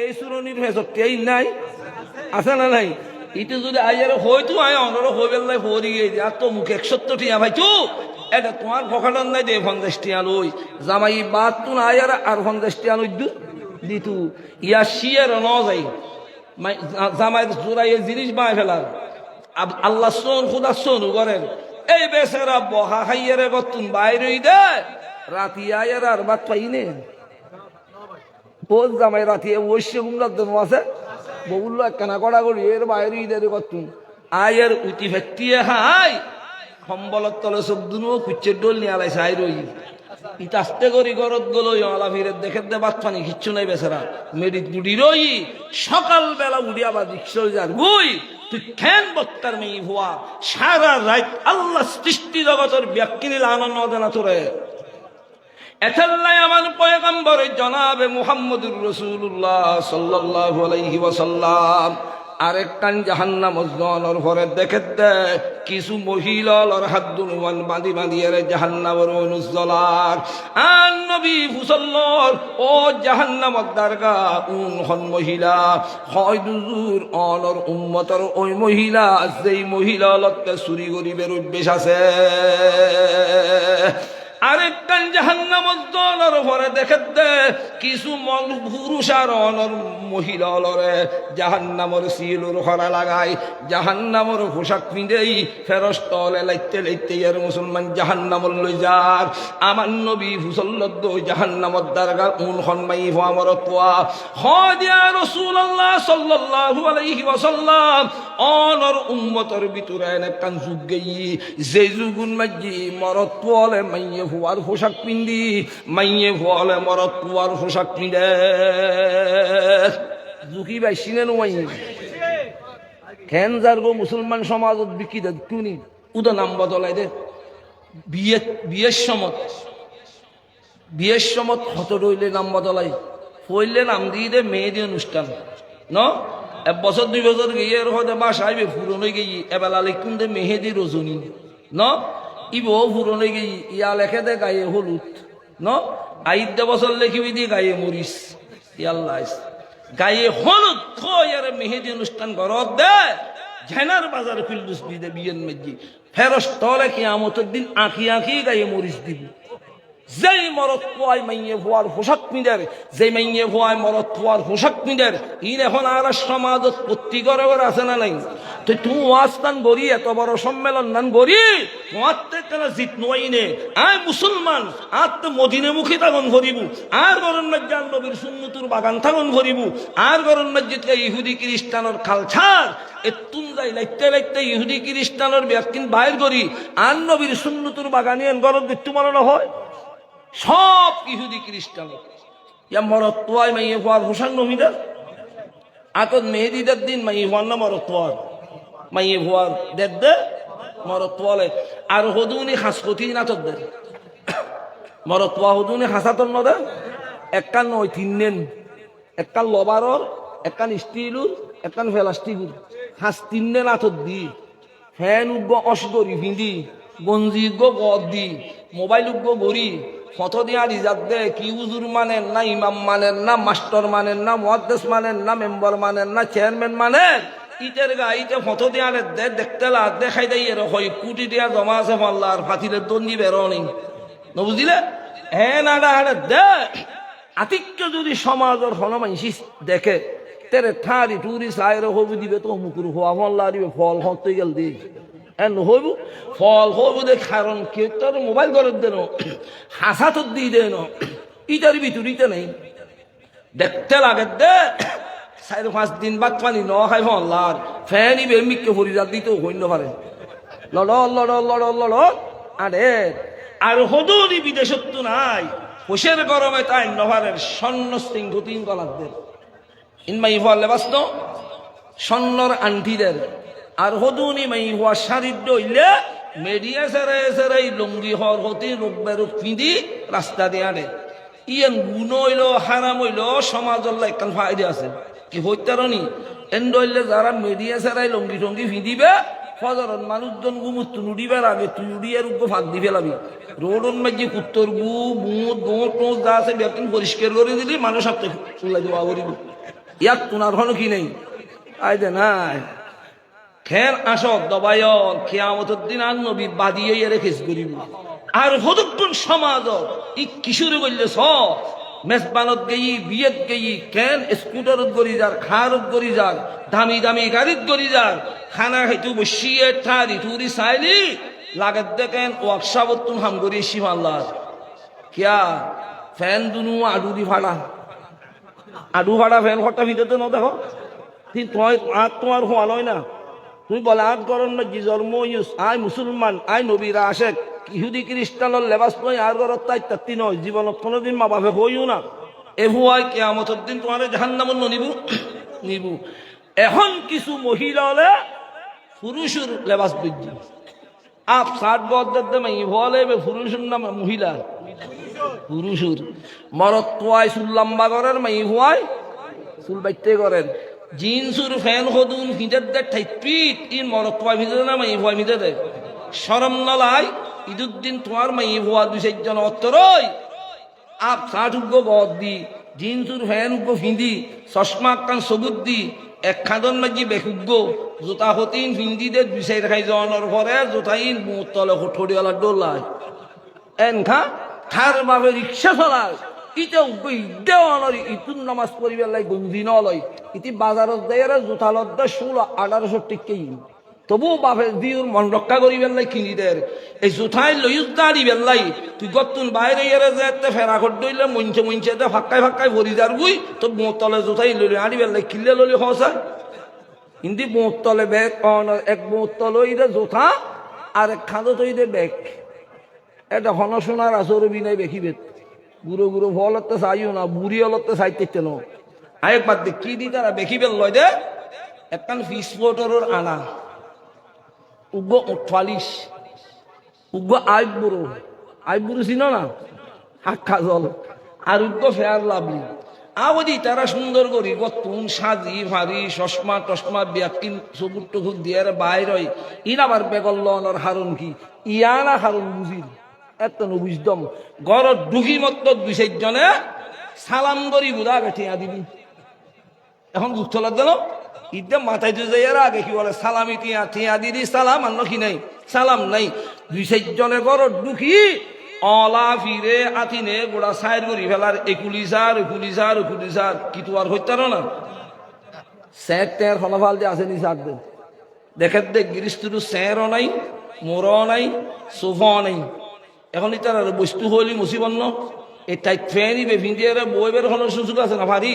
এই সুরনির ভেজতেই নাই আছে না নাই ইটো যদি আইয়ারে হইতো আয় অনর হইবেল নাই হরি গিয়ে আর তো মুখ 170 টিয়া ভাইতো এটা তোমার পকেটত নাই দে 50 টিয়া লই জামাই বাদ তুন আইয়ারে আর 50 টিয়া লই দিতু ইয়া শিয়ের ন যাই জামাই জোড়াই জিনিস বাই ফেলার আল্লাহ সোন খুদা সোন করেন এই বেচারা বহা খাইয়ারে গতুন বাইরে দে রাতি আয়ের আর বাদ পাইনে বোঝ জামাই রাতি ওইসে গুমরার জন্য আছে বগুল্লো একখানা কড়া করি এর বাইরে দে গতুন আয়ের উতি ভেক্তিয়ে হাই সম্বলত তলে চোখ দুনো কুচ্ছের ডোল নিয়ে আলাইছে আই রই ইত আস্তে করি গরত গলো অলা ফিরে দেখে দে বাদ পানি কিচ্ছু নাই বেচারা মেডিত বুড়ি রই সকাল বেলা উড়িয়া বা রিক্সা যার গুই তুই খেন বক্তার মেয়ে ভুয়া সারা রাত আল্লাহ সৃষ্টি জগতের ব্যাখ্যা নিলে আনন্দ দেনা তোরে এথাল্লাই আমার পয়গম্বর জনাবে মুহাম্মদুর রাসূলুল্লাহ সাল্লাল্লাহু আলাইহি ওয়াসাল্লাম আরেক কান জাহান্নাম জনর ভরে দেখে দে কিছু মহিলার হাত দুনুয়ান বাঁধি বাঁধিয়ে জাহান্নামের অনুজ্জ্বলার আর নবী ফুসল্লর ও জাহান্নামত দারগা উন হন মহিলা হয় দুজুর অনর উম্মতর ওই মহিলা যেই মহিলা লত্তে চুরি গরিবের অভ্যেস আছে আরেক কান জাহান্নামত জনর ভরে দেখে দে কিছু পুরুষ আর অনর মহিলা লরে জাহান্নামর সিলুর হরা লাগায় জাহান্নামর পোশাক পিঁধেই ফেরস্তলে লাইতে লাইতে আর মুসলমান জাহান্নামর লই যার আমার নবী ফুসল্লদ জাহান্নামত দারগা উন হনমাই আমার তোয়া হদিয়া রাসূলুল্লাহ সাল্লাল্লাহু আলাইহি ওয়াসাল্লাম অনর উম্মতর ভিতরে এক কান যুগ গই যে যুগুন মাঝি মরত তোলে মাইয়ে হুয়ার পোশাক পিন্ধি মাইয়ে ভলে মরত পুয়ার পোশাক পিঁধে জুকি ভাই সিনে নুমাই খেন যার গো মুসলমান সমাজত বিকি দে কুনি উদা নাম বদলাই দে বিয়ের সমত হত রইলে নাম বদলাই ফইলে নাম দিয়ে দে মেয়েদের অনুষ্ঠান ন এক বছর 2 বছর গিয়ে হতে বাসাইবে ফুরনে গিয়ে এবেলা লিখুন দে মেহেদি রজনী ন ইবো ফুরনে গিয়ে ইয়া লেখে দে গায়ে হলুদ ন আইদ বছর লেখিবি দিয়ে গায়ে মরিস ইয়াল্লাহ গায়ে হলুদ খোয়ার মেহেদি অনুষ্ঠান ঘরত দে ঝেনার বাজার ফিল্ডুস দিয়ে বিয়েন মেজি ফেরস তলে কিয়ামতের দিন আঁকি আঁকি গায়ে মরিস দিবি যেই মরত পোয়াই মাইয়ে ভুয়ার পোশাক পিঁধের যেই মাইয়ে ভুয়াই মরত পোয়ার পোশাক পিঁধের ইন এখন আর সমাজত প্রতি ঘরে আছে না নাই তো তুই ওয়াজ নান গড়ি এত বড় সম্মেলন নান গড়ি তোমার কেন জিত নই নে আয় মুসলমান আর তো মদিনামুখী তাগন ভরিব আর গরম মসজিদ নবীর সুন্নতুর বাগান থাগন ভরিব আর গরম মসজিদকে ইহুদি খ্রিস্টানের খালছার এতুন যাই লাইতে লাইতে ইহুদি খ্রিস্টানের ব্যক্তিন বাইর করি আর নবীর সুন্নতুর বাগানে গরম দিতে মনে হয় সব ইহুদি খ্রিস্টান ইয়া মরত তোয়াই মাইয়ে হওয়ার হোসান নমিদা আতত মেহেদিদের দিন মাইয়ে হওয়ার না মরত তোয়ার মাইয়ে ভুয়ার দেখ দে মরত তোয়ালে আর হদুনি হাসকতি না তোর দে মরত তোয়া হদুনি হাসাতর ন দে একখান নয় তিননেন একখান লবারর একখান স্টিলুর একখান প্লাস্টিকুর হাস তিননে না তোর দি ফ্যান উগ্গ অসগরি ভিঁদি গঞ্জি উগ্গ গদ দি মোবাইল উগ্গ গড়ি ফটো দিয়া রিজার্ভ দে কি উজুর মানেন না ইমাম মানেন না মাস্টার মানেন না মুহাদ্দিস মানেন না মেম্বার মানেন না চেয়ারম্যান মানেন ইটের গা ইটে ফটো দিয়া দে দেখতে লা দেখাই দেয় এর হয় কুটি দিয়া জমা আছে পাল্লার ফাতিলের দন্ডি বেরো নেই বুঝিলে হ্যাঁ না হাড়ে দে আতিক্য যদি সমাজের হনমাইসি দেখে তেরে ঠারি টুরি সাইরে হবু দিবে তো মুকুর হওয়া মল্লা দিবে ফল হতে গেল দি হইব ফল হইব দে কারণ কে তোর মোবাইল করে দেন হাসা তোর দিয়ে দেন ইটার ভিতরিতে নেই দেখতে লাগে দে 4-5 দিন বাদ পানি ন খাই মল্লার ফ্যান ইবে মিকে ফরিজাত দিতেও হইন পারে লড় লড় লড় লড় আরে আর হদুরি বিদেশত্ব নাই হোসের গরমে তাই নভারের স্বর্ণ শৃঙ্গ 3 গলাদের ইনমাই হওয়ার লেবাস ন স্বর্ণর আন্টিদের আর হদুনি মাই হওয়া শাড়ির দইলে মেডিয়া সেরে সেরে লুঙ্গি হর হতে রোগবের ফিঁদি রাস্তা দিয়ে আনে ইয়েন গুণ হইল হারাম হইল সমাজের একখান ফায়দা আছে কি হইতারনি এন দইলে যারা মেডিয়া সেরাই লুঙ্গি টঙ্গি ফিঁদিবে ফজরন মানুষজন গুমুত্তু নুডিবার আগে তুই উড়িয়ে রুগ্গ ফাঁক দি ফেলাবি রোডন মাঝে কুত্তর গু বুঁত গোঁট টোঁট যা আছে ব্যক্তি পরিষ্কার করে দিলি মানুষ আপনি চুলাই দেওয়া করিব ইয়াক তোনার হলো কি নেই আই দে নাই খের আসক দবায়ন কিয়ামতের দিন আর নবী বাদিয়ে এর খেস করিব আর হদুক্ষণ সমাজ ই কিশোরে বললে স মেজবানত গেই বিয়েত গেই কেন স্কুটারত গড়ি যার খারত গড়ি যার দামি দামি গাড়িত গড়ি যার খানা খাইতু বসিয়ে ঠারি টুরি চাইলি লাগত দেখেন ওয়ার্কশপত তুম হাম করি শিমাল্লার কিয়া ফ্যান দুনু আডু দি ভাড়া আডু ভাড়া ফ্যান ঘরটা ভিতরে ন দেখো তোমার আর তোমার হওয়া নয় না তুমি বলে আট গরম না জি জন্ম আই মুসলমান আই নবীরা আসে ইহুদি খ্রিস্টানের লেবাস নয় আর গরত তাই তাত্তি নয় জীবনত কোনোদিন মা বাপে হইও না এ হুয়াই কিয়ামতের দিন তোমার জাহান্নামত নিবু নিবু এখন কিছু মহিলা হলে পুরুষের লেবাস বুঝছি আপ 60 বছর মাই বলে পুরুষের নাম মহিলা পুরুষের মরত তোয়াই চুল লম্বা করেন মাই হুয়াই চুল বাইতে করেন জিন্সুর ফ্যান হদুন ভিতর দে ঠাইপিট ইন মরত তোয়াই ভিতরে না মাই হুয়াই ভিতরে শরম নলাই ঈদুদ্দিন তোমার মাই হুয়া 2-4 জন অত্তরই আপ 60 উগ্গ গদ দি জিন্সুর ফ্যান উগ্গ ফিন্দি চশমা কান সবুত দি এক খাদন মাঝি বেকুগ্গ জোতা হতিন ফিন্দি দে 2-4 খাই জনের ঘরে জোতাইন বুত তলে হঠড়িওয়ালা ডোলায় এনখা খার বাবে রিক্সা চলায় ইটা উগ্গ ইদেওয়ানর ইতুন নামাজ পড়িবার লাই গঞ্জি নলয় ইতি বাজারত যাইরা জোতা লদ্দা 16-1800 টিকেই তবু বাপে দিওর মন রক্ষা করিবেন লাই কিনি দের এই জোথাই লইউ দাঁড়ি বেল্লাই তুই গতুন বাইরে এরে যেতে ফেরা কর দইলে মঞ্চে মঞ্চে দে ফাক্কাই ফাক্কাই ভরি যার গুই তো মোতলে জোথাই লইলে আড়ি বেল্লাই কিল্লে লইলে হসা ইন্দি মোতলে ব্যাগ অন এক মোতলে ইদে জোথা আর এক খাদো তো ইদে ব্যাগ এটা হন সোনার আসর বিনাই বেখিবে গুরু গুরু ফলতে চাইও না বুড়ি অলতে চাইতে ন আরেকবার দে কি দি তারা বেখিবেল লয় দে একখান ফিস ফোটরের আনা উগ্র 48 উগ্র আইবুড়ো চিনো না হাক্কা জল আর উগ্র ফেয়ার লাভলি আবদি তারা সুন্দর করি গতুন সাজি ভারি চশমা টসমা ব্যাকিন সবুর টুকুর দিয়ে বাইর ইন আবার বেগল লনের হারণ কি ইয়ানা হারণ বুঝিল এত বুঝদম ঘরত ঢুকি মত 2-4 জনে সালাম করি বুধা বেঠিয়া দিবি এখন গুথলার দিল ইদে মাথায় তো যাই আগে কি বলে সালামি টিয়া টিয়া দিদি সালাম আর কি নাই সালাম নাই 2-4 জনে ঘরত ঢুকি অলা ফিরে আতিনে গোড়া সাইড করি ফেলার একুলিসার কি তো আর হইতার না স্যার ট্যার ফলাফল যে আছে নি সার দেন দেখেন দেখ গিরিস্তুর স্যারও নাই, মোরও নাই, সোফাও নাই। এখন ইতার আর বস্তু হইলি মুসিবন্ন এই টাইট ফ্যানই বেভিন্দিয়ার বইবের হলো সুযোগ আছে না ভারি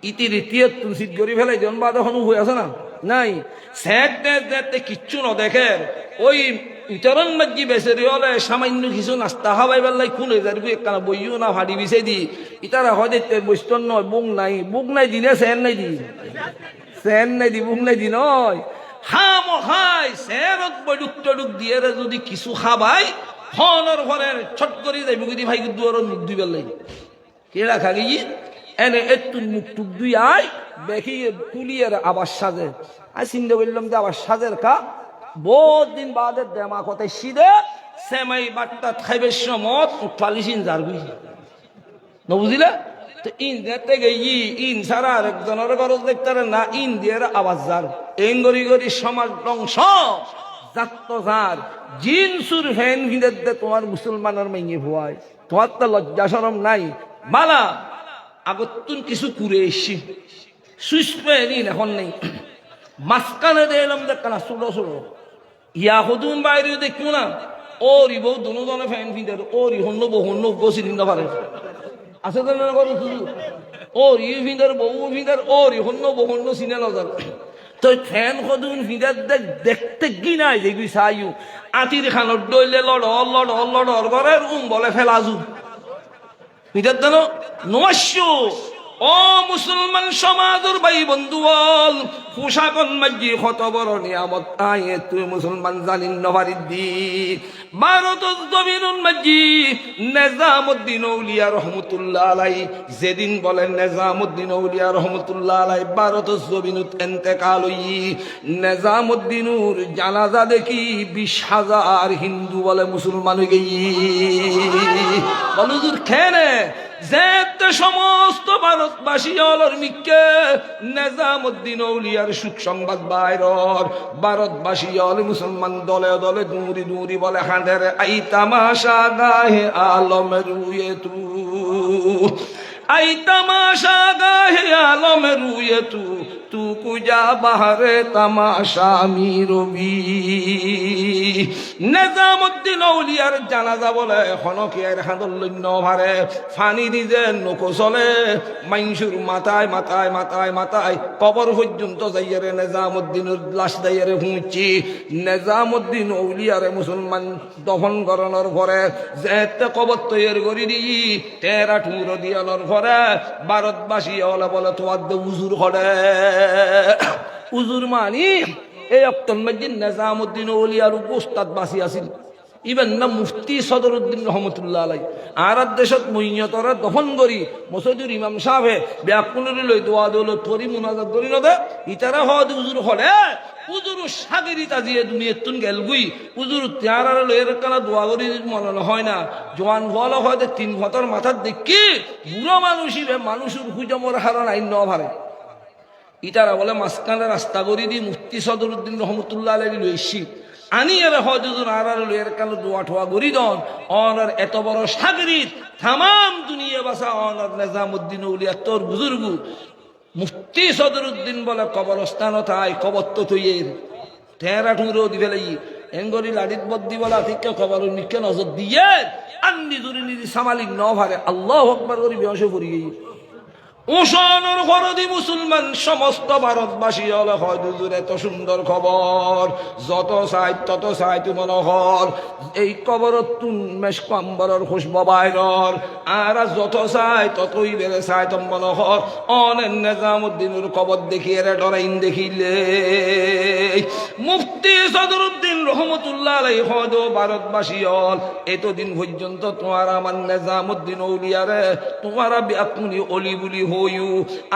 ইতি রীতিয়ে তুমি শীত গড়ি ফেলাই জন বাদ এখনো হয়ে আছে না নাই স্যাট দেখতে কিচ্ছু ন দেখে ওই ইতরন মাঝি বেসেরি হলে সামান্য কিছু নাস্তা খাবাই বেলাই খুলে যাবি একখানা বইও না ভাড়ি বিছাই দি ইতারা হয় দেখতে বৈস্তর নয় বুক নাই দিনে স্যান নাই দি স্যান নাই দি বুক নাই দি নয় হাম খাই স্যারত বৈডুক টডুক দিয়ে যদি কিছু খাবাই হনর ঘরের ছট করে যাইব যদি ভাই দুয়ার মুখ দুই বেলাই কেড়া খাগি এনে একটু মুখ টুক দুই আয় দেখি কুলিয়ার আবার সাজে আর চিন্তা করলাম যে আবার সাজের কা বহুত দিন বাদে দেমা কথায় সিদে সেমাই বাট্টা খাইবের সমত পালিশিন যার বুঝি ন বুঝিলে তো ইন দেখতে গেই ইন ছাড়া আর একজনের গরজ দেখতে না ইন দিয়ে আওয়াজ যার এই গড়ি গড়ি সমাজ ধ্বংস যার জিনসুর ফ্যান ভিদের দে তোমার মুসলমানের মেঙে ভুয়ায় তোমার তো লজ্জা শরম নাই মালা আগতুন কিছু করে এসছি সুইচ পেয়ে এখন নেই মাঝখানে দেখলাম দেখ না ছোট ছোট ইয়া হদুন বাইরে দেখবো না ওরই বউ দুজনে ফ্যান ভিদের ওরই হন্য বউ হন্য গছি দিন পারে আছে তো না করো শুধু ওরই ভিদের বউ ভিদের ওরই হন্য বউ হন্য সিনে লজার তো ফ্যান হদুন ভিদের দেখতে কি নাই দেখবি চাইও আতির খানত ডইলে লড় করে বলে ফেলাজু ভিদের দেন নমস্য ও মুসলমান সমাজের ভাই বন্ধু বল পোশাকন মাঝি কত বড় নিয়ামত আয়ে তুই মুসলমান জানিন নভারি দি ভারত জমিনুন মাঝি নিজামুদ্দিন আউলিয়া রহমতুল্লাহ আলাই যেদিন বলেন নিজামুদ্দিন আউলিয়া রহমতুল্লাহ আলাই ভারত জমিনুত ইন্তেকাল হই নিজামুদ্দিনুর জানাজা দেখি 20,000 হিন্দু বলে মুসলমান হয়ে গই বলুদুর খেনে যেতে সমস্ত ভারতবাসী অলর মিকে নিজামুদ্দিন আউলিয়ার সুখ সংবাদ বাইরর ভারতবাসী অল মুসলমান দলে দলে দূরি বলে হাঁদের আই তামাশা গাহে আলম রুয়ে তু আই তামাশা গাহে আলম রুয়ে তু কুজা বাহারে তামাশা মিরবি নিজামুদ্দিন আউলিয়ার জানাজা বলে এখনো কি আর হাঁদর লন্য ভারে ফানি দিজে নকো চলে মাইনসুর মাথায় কবর পর্যন্ত যাইয়ারে নিজামুদ্দিনের লাশ দাইয়ারে হুঁচি নিজামুদ্দিন আউলিয়ারে মুসলমান দফন করানোর পরে যেতে কবর তৈরি করি দি তেরা ঠুর দিয়ানোর পরে ভারতবাসী হলে বলে তোমার উজুর করে উজুর মানি এই অক্তন মসজিদ নিজামুদ্দিন আউলিয়ার উস্তাদ বাসি আছিল ইবেন না মুফতি সদরুদ্দিন রহমতুল্লাহ আলাই আর দেশত মইয়তরা দফন করি মসজিদুর ইমাম সাহেবে ব্যাকুলরি লই দোয়া দল তরি মুনাজাত করি নদে ইতারা হদ উজুর হলে উজুর সাগিরিতা দিয়ে দুনিয়ার তুন গেল গুই উজুর ত্যারার লইয়ের কানা দোয়া করি মনে হয় না জোয়ান হল হয়তো 3 ঘতর মাথার দেখি বুড়ো মানুষের হুজমর হারান আইন ন ভারে ইতারা বলে মাঝখানে রাস্তা করি দি মুফতি সদরুদ্দিন রহমতুল্লাহ আলাই লইছি আনি এর হজুর আর এর কালো দোয়া ঠোয়া গরি দন অনার এত বড় সাগরিত তামাম দুনিয়া বাসা অনার নিজামুদ্দিন আউলিয়া তোর বুজুর্গ মুফতি সদরুদ্দিন বলে কবরস্থান থাই কবর তো তৈয়ের তেরা ঠুঁড়ো দিবে লাগি এঙ্গরি লাডিত বদ্দি বলা ঠিক কবর নিকে নজর দিয়ে আন্নি জুরি নিদি সামালিক ন ভারে আল্লাহ আকবার করি বেহসে পড়ি গিয়ে উষানোর ঘরদি মুসলমান সমস্ত ভারতবাসী হলে হয় দুজুর এত সুন্দর খবর যত চাই তু মনোহর এই কবরত তুন মেশ কম্বরের খুশব বাইরর আর যত চাই ততই বেড়ে চাই তম মনোহর অনেক নিজামুদ্দিনের কবর দেখিয়ে ডরাইন দেখিলে মুফতি সদরুদ্দিন রহমতুল্লাহ আলাই হদ ভারতবাসী হল এতদিন পর্যন্ত তোমার আমার নিজামুদ্দিন আউলিয়ারে তোমারা আপনি অলি বুলি হইউ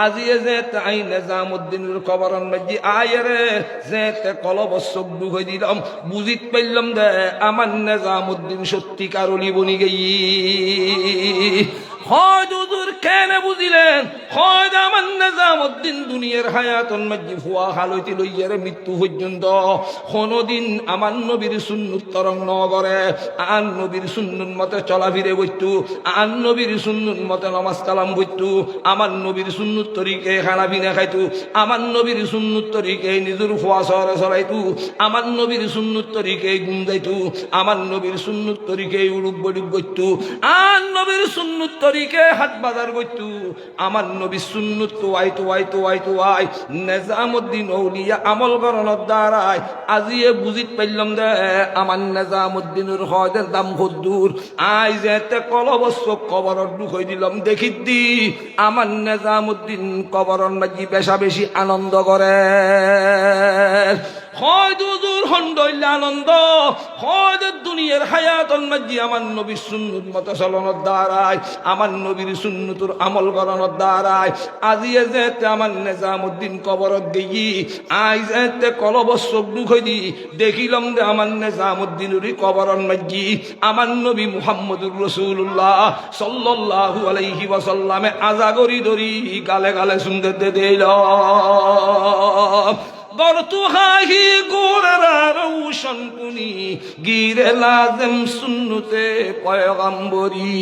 আজিয়ে যে তাই নিজামুদ্দিনের কবরন মধ্যে আয়রে যে তে কলব চোখ দুই দিলাম বুঝিত পাইলাম দে আমার নিজামুদ্দিন সত্যিকার অলি বনি গেই হয় দুদুর কেন বুঝিলেন হয় আমার নিজামুদ্দিন দুনিয়ার হায়াতন মাঝি ফুয়া হালইতে লইয়ারে মৃত্যু পর্যন্ত কোনদিন আমার নবীর সুন্নত তরং নগরে আর নবীর সুন্নত মতে চলাফিরে বইতু আর নবীর সুন্নত মতে নামাজ কালাম বইতু আমার নবীর সুন্নত তরিকে খানা পিনা খাইতু আমার নবীর সুন্নত তরিকে নিজের ফুয়া শহরে চলাইতু আমার নবীর সুন্নত তরিকে গুম যাইতু আমার নবীর সুন্নত তরিকে উড়ুক বড়ুক বইতু আর নবীর সুন্নত তরিকে হাট বাজার বইতু আমার নবীর সুন্নত তো আই নিজামুদ্দিন আউলিয়া আমল করণের দ্বারাই আজিয়ে বুঝিত পাইলাম দে আমার নিজামুদ্দিনের হয়দের দাম কদ্দুর আই যেতে কলবস্ত কবরর দুঃখ দিলাম দেখি দি আমার নিজামুদ্দিন কবরর মাঝি বেশা বেশি আনন্দ করে হয় দুজুর হন্ডইলে আনন্দ হয় দুনিয়ার হায়াতন মাঝি আমার নবীর সুন্নত মতো চলনের দ্বারাই আমার নবীর সুন্নতুর আমল করানোর দ্বারাই আজিয়ে যেতে আমার নিজামুদ্দিন কবরত গেই আই যেতে কলবস্ত দুঃখ দি দেখিলাম যে আমার নিজামুদ্দিনেরই কবরন মাঝি আমার নবী মুহাম্মদুর রাসূলুল্লাহ সাল্লাল্লাহু আলাইহি ওয়াসাল্লামে আজাগরি ধরি গালে গালে শুনতে দিল বরতু হাহি গোরা রৌশন কুনি গিরে লাজম সুন্নতে পয়গম্বরি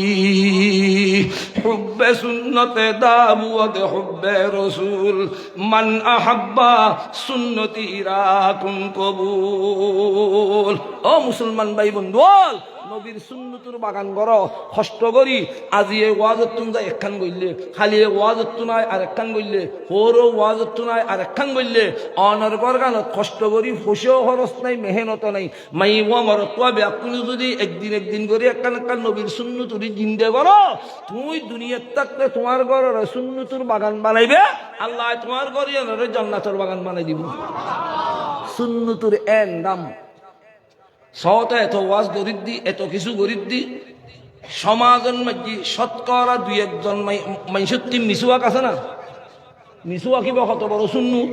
হুব্বে সুন্নতে দাবুদ হুব্বে রসুল মান আহাব্বা সুন্নতি রাকুন কবুল। ও মুসলমান ভাই বন্ধু নবীর সুন্নতুর বাগান করো কষ্ট করি আজি এই ওয়াজতুন যায় একখান গইলে খালি এই ওয়াজতু নাই আর একখান গইলে হোরও ওয়াজতু নাই আর একখান গইলে অনর বরগানত কষ্ট করি ফুসেও খরচ নাই মেহনত নাই মাই ওয়া মরতওয়া ব্যাকুল যদি একদিন করে একখান একখান নবীর সুন্নতুরি জিন্দে করো তুই দুনিয়ার থাকতে তোমার ঘরের সুন্নতুর বাগান বানাইবে আল্লাহ তোমার ঘরে জান্নাতের বাগান বানাই দিব। সুন্নতুর এন দাম সহতে এত ওয়াজ গরিব দি এত কিছু গরিব দি সমাজন মাঝি শতকরা দুই একজন মাইসত্তি মিসুয়াক আছে না মিসুয়াক কিবা কত বড় শূন্য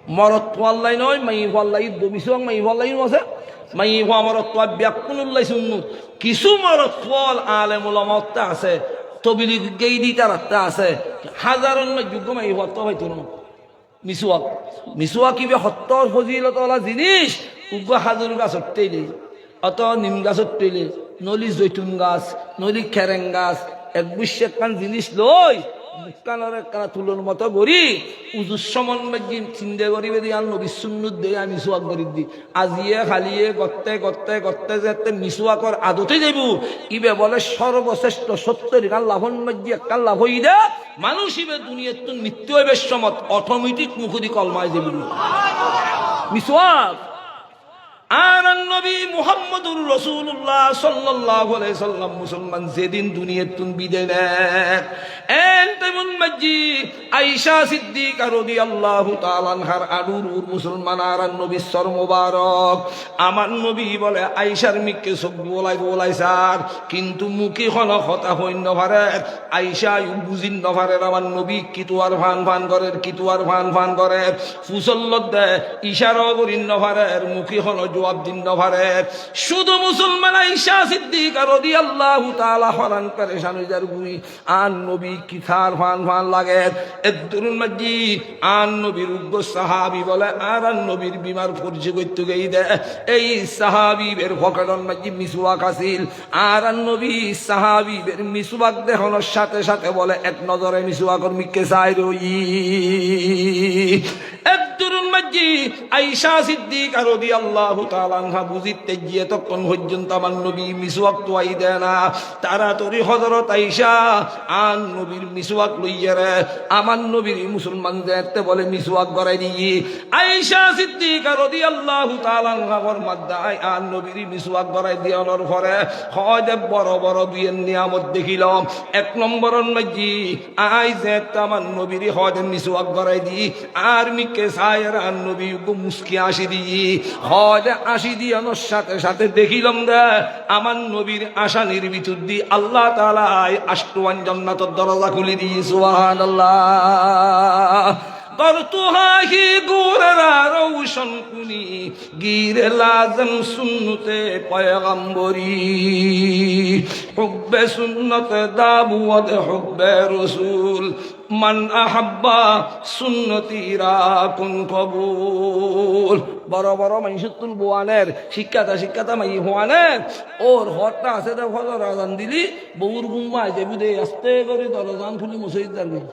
মরত পাল্লাই নয় মাই পাল্লাই মিসুয়াক মাই পাল্লাই আছে মাই হওয়া মরত ব্যাকুল্লাই শূন্য কিছু মরত ফল আলেম ওলামাতে আছে তবিলি গেই দি তার আছে হাজারন যোগ্য মাই হত হয়তো না মিসুয়াক মিসুয়াক কিবা সত্তর ফজিলতলা জিনিস উগ্র হাজুর গাছ হতেইলে অত নিম গাছ হতেইলে নলি জৈতুন গাছ নলি খেরেং গাছ এক বুঝছে একখান জিনিস লই মুখানোর একখানা তুলোর মতো করি উজুর সমন মেজি চিন্তা করিবে দিয়ে আর নবী সুন্নত দিয়ে আমি মিসুয়াক করি দি আজিয়ে খালিয়ে গত্তে গত্তে গত্তে যেতে মিসুয়াকর আদতে যাইব ইবে বলে সর্বশ্রেষ্ঠ সত্যের গান লাভন মেজি একখান লাভ হই দে মানুষ ইবে দুনিয়ার তো মৃত্যু হইবে সমত অটোমেটিক মুখুদি কলমায় যাবি মিসওয়াক আর নবী মুহাম্মদুর রাসূলুল্লাহ সাল্লাল্লাহু আলাইহি সাল্লাম মুসলমান যেদিন দুনিয়ার তুন বিদায় নেয় এমন মাঝি আয়েশা সিদ্দিকা রাদিয়াল্লাহু তাআলা আনহার আদুর মুসলমান আর নবী সর মোবারক আমার নবী বলে আয়েশার মিকে সব বলাই স্যার কিন্তু মুখে হল কথা হইন নভারে আয়েশা বুঝিন নভারে আমার নবী কিতুয়ার ফান করে কিতুয়ার ফান করে ফুসল্লত দে ইশারা করিন নভারে মুখে হল জবাব দিন নভারে শুধু মুসলমান আয়েশা সিদ্দিকা রাদিয়াল্লাহু তাআলা হরান পেরেশান হই যার গুই আর নবী কিথার ফান লাগে এদুরুল মাজি আর নবীর উগ্র সাহাবী বলে আর নবীর বিমার পরিচয় করতে গই দে এই সাহাবীর ফকরন মাজি মিসওয়াক আসিল আর নবী সাহাবীর মিসওয়াক দেখানোর সাথে সাথে বলে এক নজরে মিসওয়াকর মিকে চাই রই এদুরুল মাজি আয়েশা সিদ্দিকা রাদিয়াল্লাহু তাআলা আনহা বুঝিতে গিয়ে তখন পর্যন্ত আমার নবী মিসওয়াক তোয়াই দেয় না তাড়াতাড়ি হযরত আয়েশা আর নবীর মিসওয়াক লইয়া রে আমার নবীর মুসলমান দেখতে বলে মিসওয়াক গড়াই দিয়ে আয়েশা সিদ্দিকা রাদিয়াল্লাহু তাআলা আনহা ফরমায় আর নবীর মিসওয়াক গড়াই দিয়ানোর পরে হয় বড় বড় দুইয়ের নিয়ামত দেখিলাম এক নম্বরের মাঝি আই যে আমার নবীর হয় মিসওয়াক গড়াই দি আর মিকে সায়ের আর নবী মুস্কি আসি দি হয় আসি দিয়ানোর সাথে সাথে দেখিলাম দে আমার নবীর আশানির ভিতর দি আল্লাহ তাআলা আষ্টওয়ান জান্নাতের দরজা খুলে দিয়ে সুবহানাল্লাহ বরতুহাহি গোরা রৌশন শোন কুনি গিরে লাজম সুন্নতে পয়গম্বরি হুব্বে সুন্নতে দাবুয়াত হুব্বে রসুল মান আহাব্বা সুন্নতি রাকুন কবুল। বড় বড় মানুষের বোয়ানের শিক্ষাতা মাই হওয়ানের ওর হরটা আছে তো ফজর আজান দিলি বউর গুম্মায় দেবি দে আস্তে করে দরজান খুলি মুসইদ দাঁড়িয়ে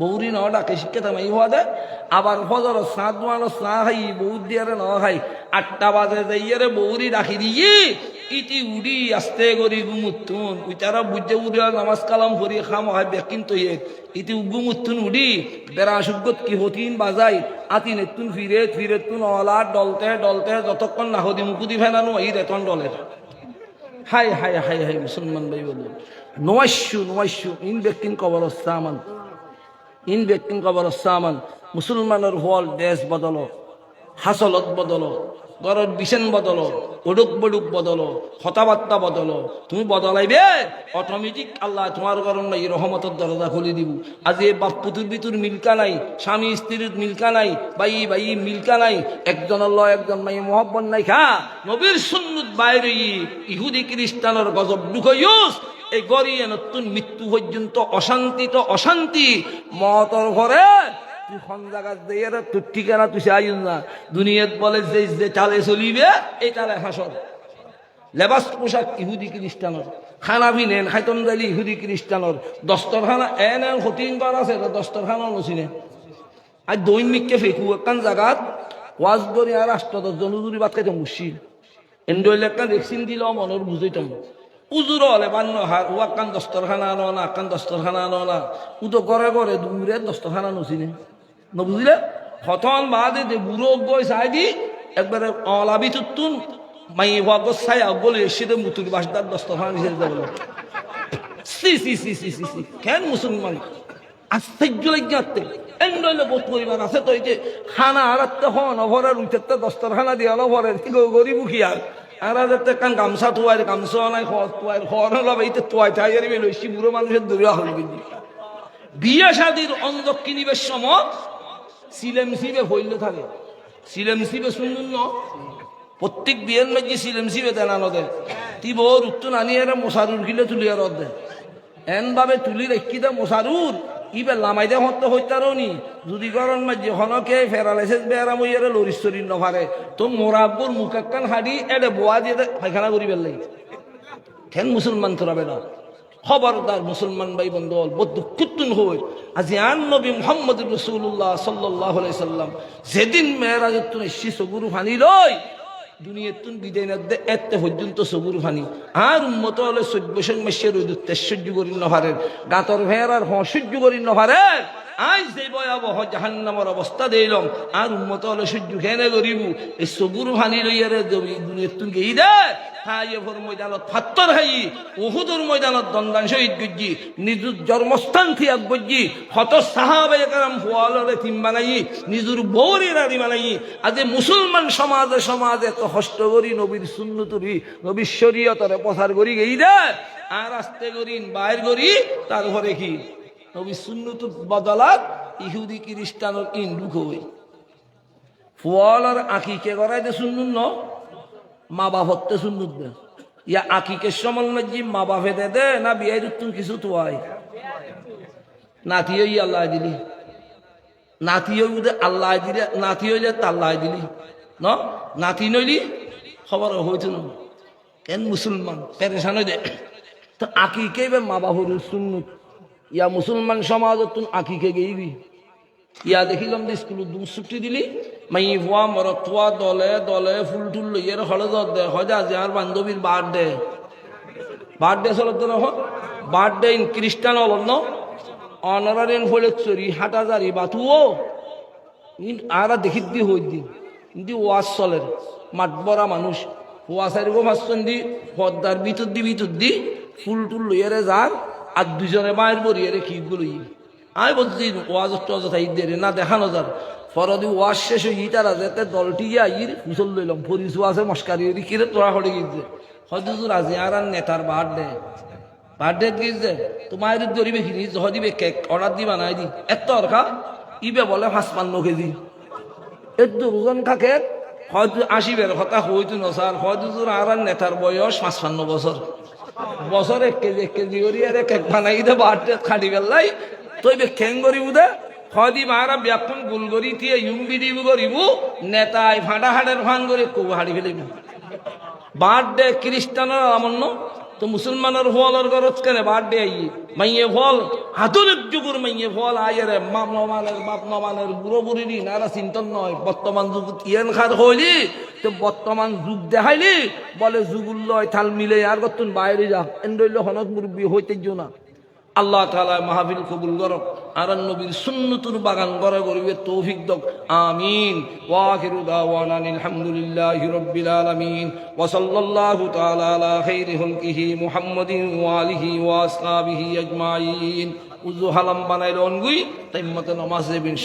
বৌরি ন ডাকে শিক্ষাতা মাই হওয়া দেয়। আবার ফজর সাত দোয়ানো চা খাই বউ দিয়ে ন খাই 8টা বাজে যাইয়ারে বৌরি রাখি দিয়ে ইতি উড়ি আস্তে করি গুমুতুন উইতারা বুঝে উড়িয়া নামাজ কালাম করি খাম হয় কিন্তু ইতি গুমুতুন উড়ি বেড়া সুগত কি হতিন বাজাই আতিন এতুন ফিরে তুন অলা ডলতে যতক্ষণ না হদি মুকুদি ফেনানো এই রেতন ডলের হাই হাই হাই হাই মুসলমান ভাই বলুন নোয়াইশু ইন ব্যক্তিন কবর সামান মুসলমানের হল দেশ বদলো হাসলত বদলো গরর বিছেন বদলো উডুক বডুক বদলো কথাবার্তা বদলো তুমি বদলাইবে অটোমেটিক আল্লাহ তোমার গরম নাই রহমতের দরজা খুলে দিব। আজ এ বাপ পুতুর ভিতর মিলকা নাই, স্বামী স্ত্রীর মিলকা নাই, ভাই মিলকা নাই, একজনের লয় একজন মাই মহব্বত নাই খা নবীর সুন্নত বাইরে ইহুদি খ্রিস্টানের গজব ঢুকাইস এই গরিয়ে নতুন মৃত্যু পর্যন্ত অশান্তি মতর ঘরে তুই খন জায়গা দিয়ে তোর ঠিকানা তুই আইন না দুনিয়াত বলে যে চালে চলিবে এই চালে হাসর লেবাস পোশাক ইহুদি খ্রিস্টানের খানা ভি নেন খাইতম দালি ইহুদি খ্রিস্টানের দস্তরখানা এন হতিন বার আছে দস্তরখানা নচিনে আর দৈনিককে ফেকু একখান জায়গাত ওয়াজ করি আর 8-10 জন উজুরি বাদ খাইতাম মুশিল এন্ডইলে একটা ভ্যাকসিন দিলেও মনের বুঝাইতাম উজুর হলে বান্য হার ও আকান দস্তরখানা আনো না আকান দস্তরখানা আনো না ও তো ঘরে দূরে দস্তরখানা নচিনে নবুঝিলে হতন বাদে যে বুড়ো গই চাই দি একবারে অলাবি তুন মাই হওয়া গো চাই বলে এসে মুতুর বাসদার দস্তরখানা নিষেধ যাবো সি কেন মুসলমান আশ্চর্য লাগতে এন্ডলে বোধ পরিবার আছে তো এই যে খানা আড়াতে হন অভরের উঠতে দস্তরখানা দিয়ে অভরে গরিব উখিয়ার আর কান গামছা তোয়ার গামছা নাই খর এইতে তোয়াই তাই লইছি বুড়ো মানুষের দূরে হল কিন্তু বিয়ে শাদির অন্ধক কিনিবের সময় সিলেমসিবে হইলে থাকে সিলেমসিবে শুনুন ন প্রত্যেক বিয়ের মধ্যে সিলেমসিবে দেনানো দেয় তি বউর উত্তর আনি এরা মশারুর গিলে তুলি আর দে এন ভাবে তুলি রেখি দে মশারুর ইবে লামাই দে হতে হইতারও নি যদি গরম মাঝে হনকে ফেরালাইসেস বেড়া মইয়ারে লরিশ্বরীর নভারে তো মোরাব্বর মুখাক্কান হাড়ি এডে বোয়া দিয়ে পায়খানা করি বেলাই কেন মুসলমান তোরা বেড়া খবরদার মুসলমান ভাই বন্ধু বহুত দুঃখুত্তুন হই আজি আন নবী মুহাম্মদ রাসূলুল্লাহ সাল্লাল্লাহু আলাইহি সাল্লাম যেদিন মেরাজত তুন শিশু গুরু ফানি লই দুনিয়াতুন বিদায় না দে এতে পর্যন্ত সগুর ফানি আর উম্মত হলে 14 মাসের ওই সহ্য করি নভারের গাতর ভের আর সহ্য করি নভারের আজ যে ভয়াবহ জাহান্নামের অবস্থা দিলাম আর উম্মত হলে সহ্য খেনে করিব এই সগুর ফানি লইয়ারে দুনিয়াতুন গেই দে তাইফর ময়দানত ফাত্তর হাই উহুদের ময়দানত দন্দান শহীদ গজ্জি নিজুর জন্মস্থান থিয়াক গজ্জি হত সাহাবায়ে কেরাম ফুয়ালরে তিম বানাই নিজুর বউরি রাড়ি বানাই আজ মুসলমান সমাজে এত কষ্ট করি নবীর সুন্নতরি নবীর শরীয়তরে প্রচার করি গেই দে আর আস্তে করি বাইর করি তারপরে কি নবীর সুন্নতর বদলাত ইহুদি খ্রিস্টানের ইন্দুক হই ফুয়ালর আঁকিকে করাই দে শুনুন ন মা বাপ হতে শুনুন দে ইয়া আঁকিকের সমল মধ্যে মা বাপে দে না বিয়ে তুন কিছু তোয়াই নাতি হই আল্লাহ দিলি নাতি হই আল্লাহ দিলে নাতি হইলে তাল্লাহ দিলি ন নাতি নইলি খবর হইত না কেন মুসলমান পেরেশান হয়ে দে তো আঁকিকে মা বাপর শুনুন ইয়া মুসলমান সমাজত তুন আঁকিকে গেইবি ইয়া দেখিলাম যে স্কুলত দুধ ছুটি দিলি মাই ভুয়া মরতুয়া দলে ফুল টুল লইয়ের হলে দে হয় যে আর বান্ধবীর বার্থডে চলত বার্থডে ইন খ্রিস্টান হল ন অনারারিন ফলে চরি হাটাজারি বাতুও আর দেখিত দি হই দি কিন্তু ওয়াজ চলের মাঠ বড়া মানুষ ওয়াশারি গো ভাষণ দি পদ্মার ভিতর দি ফুল টুল লইয়ারে যার আর দুজনে মায়ের বরিয়ারে খিগুলো আমি বলছি ওয়াজ টজাই দে না দেখানো যার ফরদি ওয়াজ শেষ হয়ে তারা যেতে দলটি আইর হুসল লইলাম ফরিস ওয়াজে মস্কারি কিরে তোরা হলে গিয়েছে হয়তো আজি আর নেতার বার্থডে গিয়েছে তোমার ধরিবে কিনি দিবে কেক অর্ডার দিবা নাই দি এত অর্খা ইবে বলে 55 কেজি একটু ওজন থাকে হয়তো 80 বের কথা হইতো না স্যার, হয়তো আর নেতার বয়স 55 বছর, বছর 1 কেজি করি আর এক বানাই দে বাড়তে খাটি বেলাই তৈবে খেং করিব দে হয়দি মারা ব্যাকুন গুল করি দিয়ে ইউম্বি দিব করিব নেতায় ফাঁটা হাড়ের ফান করে কবু হাড়ি ফেলিব। বার্থডে খ্রিস্টানের আমন্য তো মুসলমানের ফলের গরজ কেন বার্থডে আই মাইয়ে ফল আধুনিক যুগের মাইয়ে ফল আইরে মাপ নমানের বাপ নমানের বুড়ো বুড়ি নারা চিন্তন নয় বর্তমান যুগ ইয়েন খার হইলি তো বর্তমান যুগ দেখাইলি বলে যুগুল্লয় থাল মিলে আর গতুন বাইরে যা এন্ডইল হনক মুরব্বী হইতে না। আল্লাহ তাআলা মাহফিল কবুল করক আর নবীর সুন্নতুর বাগান গড়ে গড়িবে তৌফিক দক আমিন। ওয়া আখিরু দাওয়ানা আলহামদুলিল্লাহি রাব্বিল আলামিন ওয়া সাল্লাল্লাহু তাআলা আলা খাইরি খালকিহি মুহাম্মাদিন ওয়া আলিহি ওয়া আসহাবিহি আজমাইন। উযু হালাম বানাইল অনগুই তাইম্মতে নামাজ দেবেন।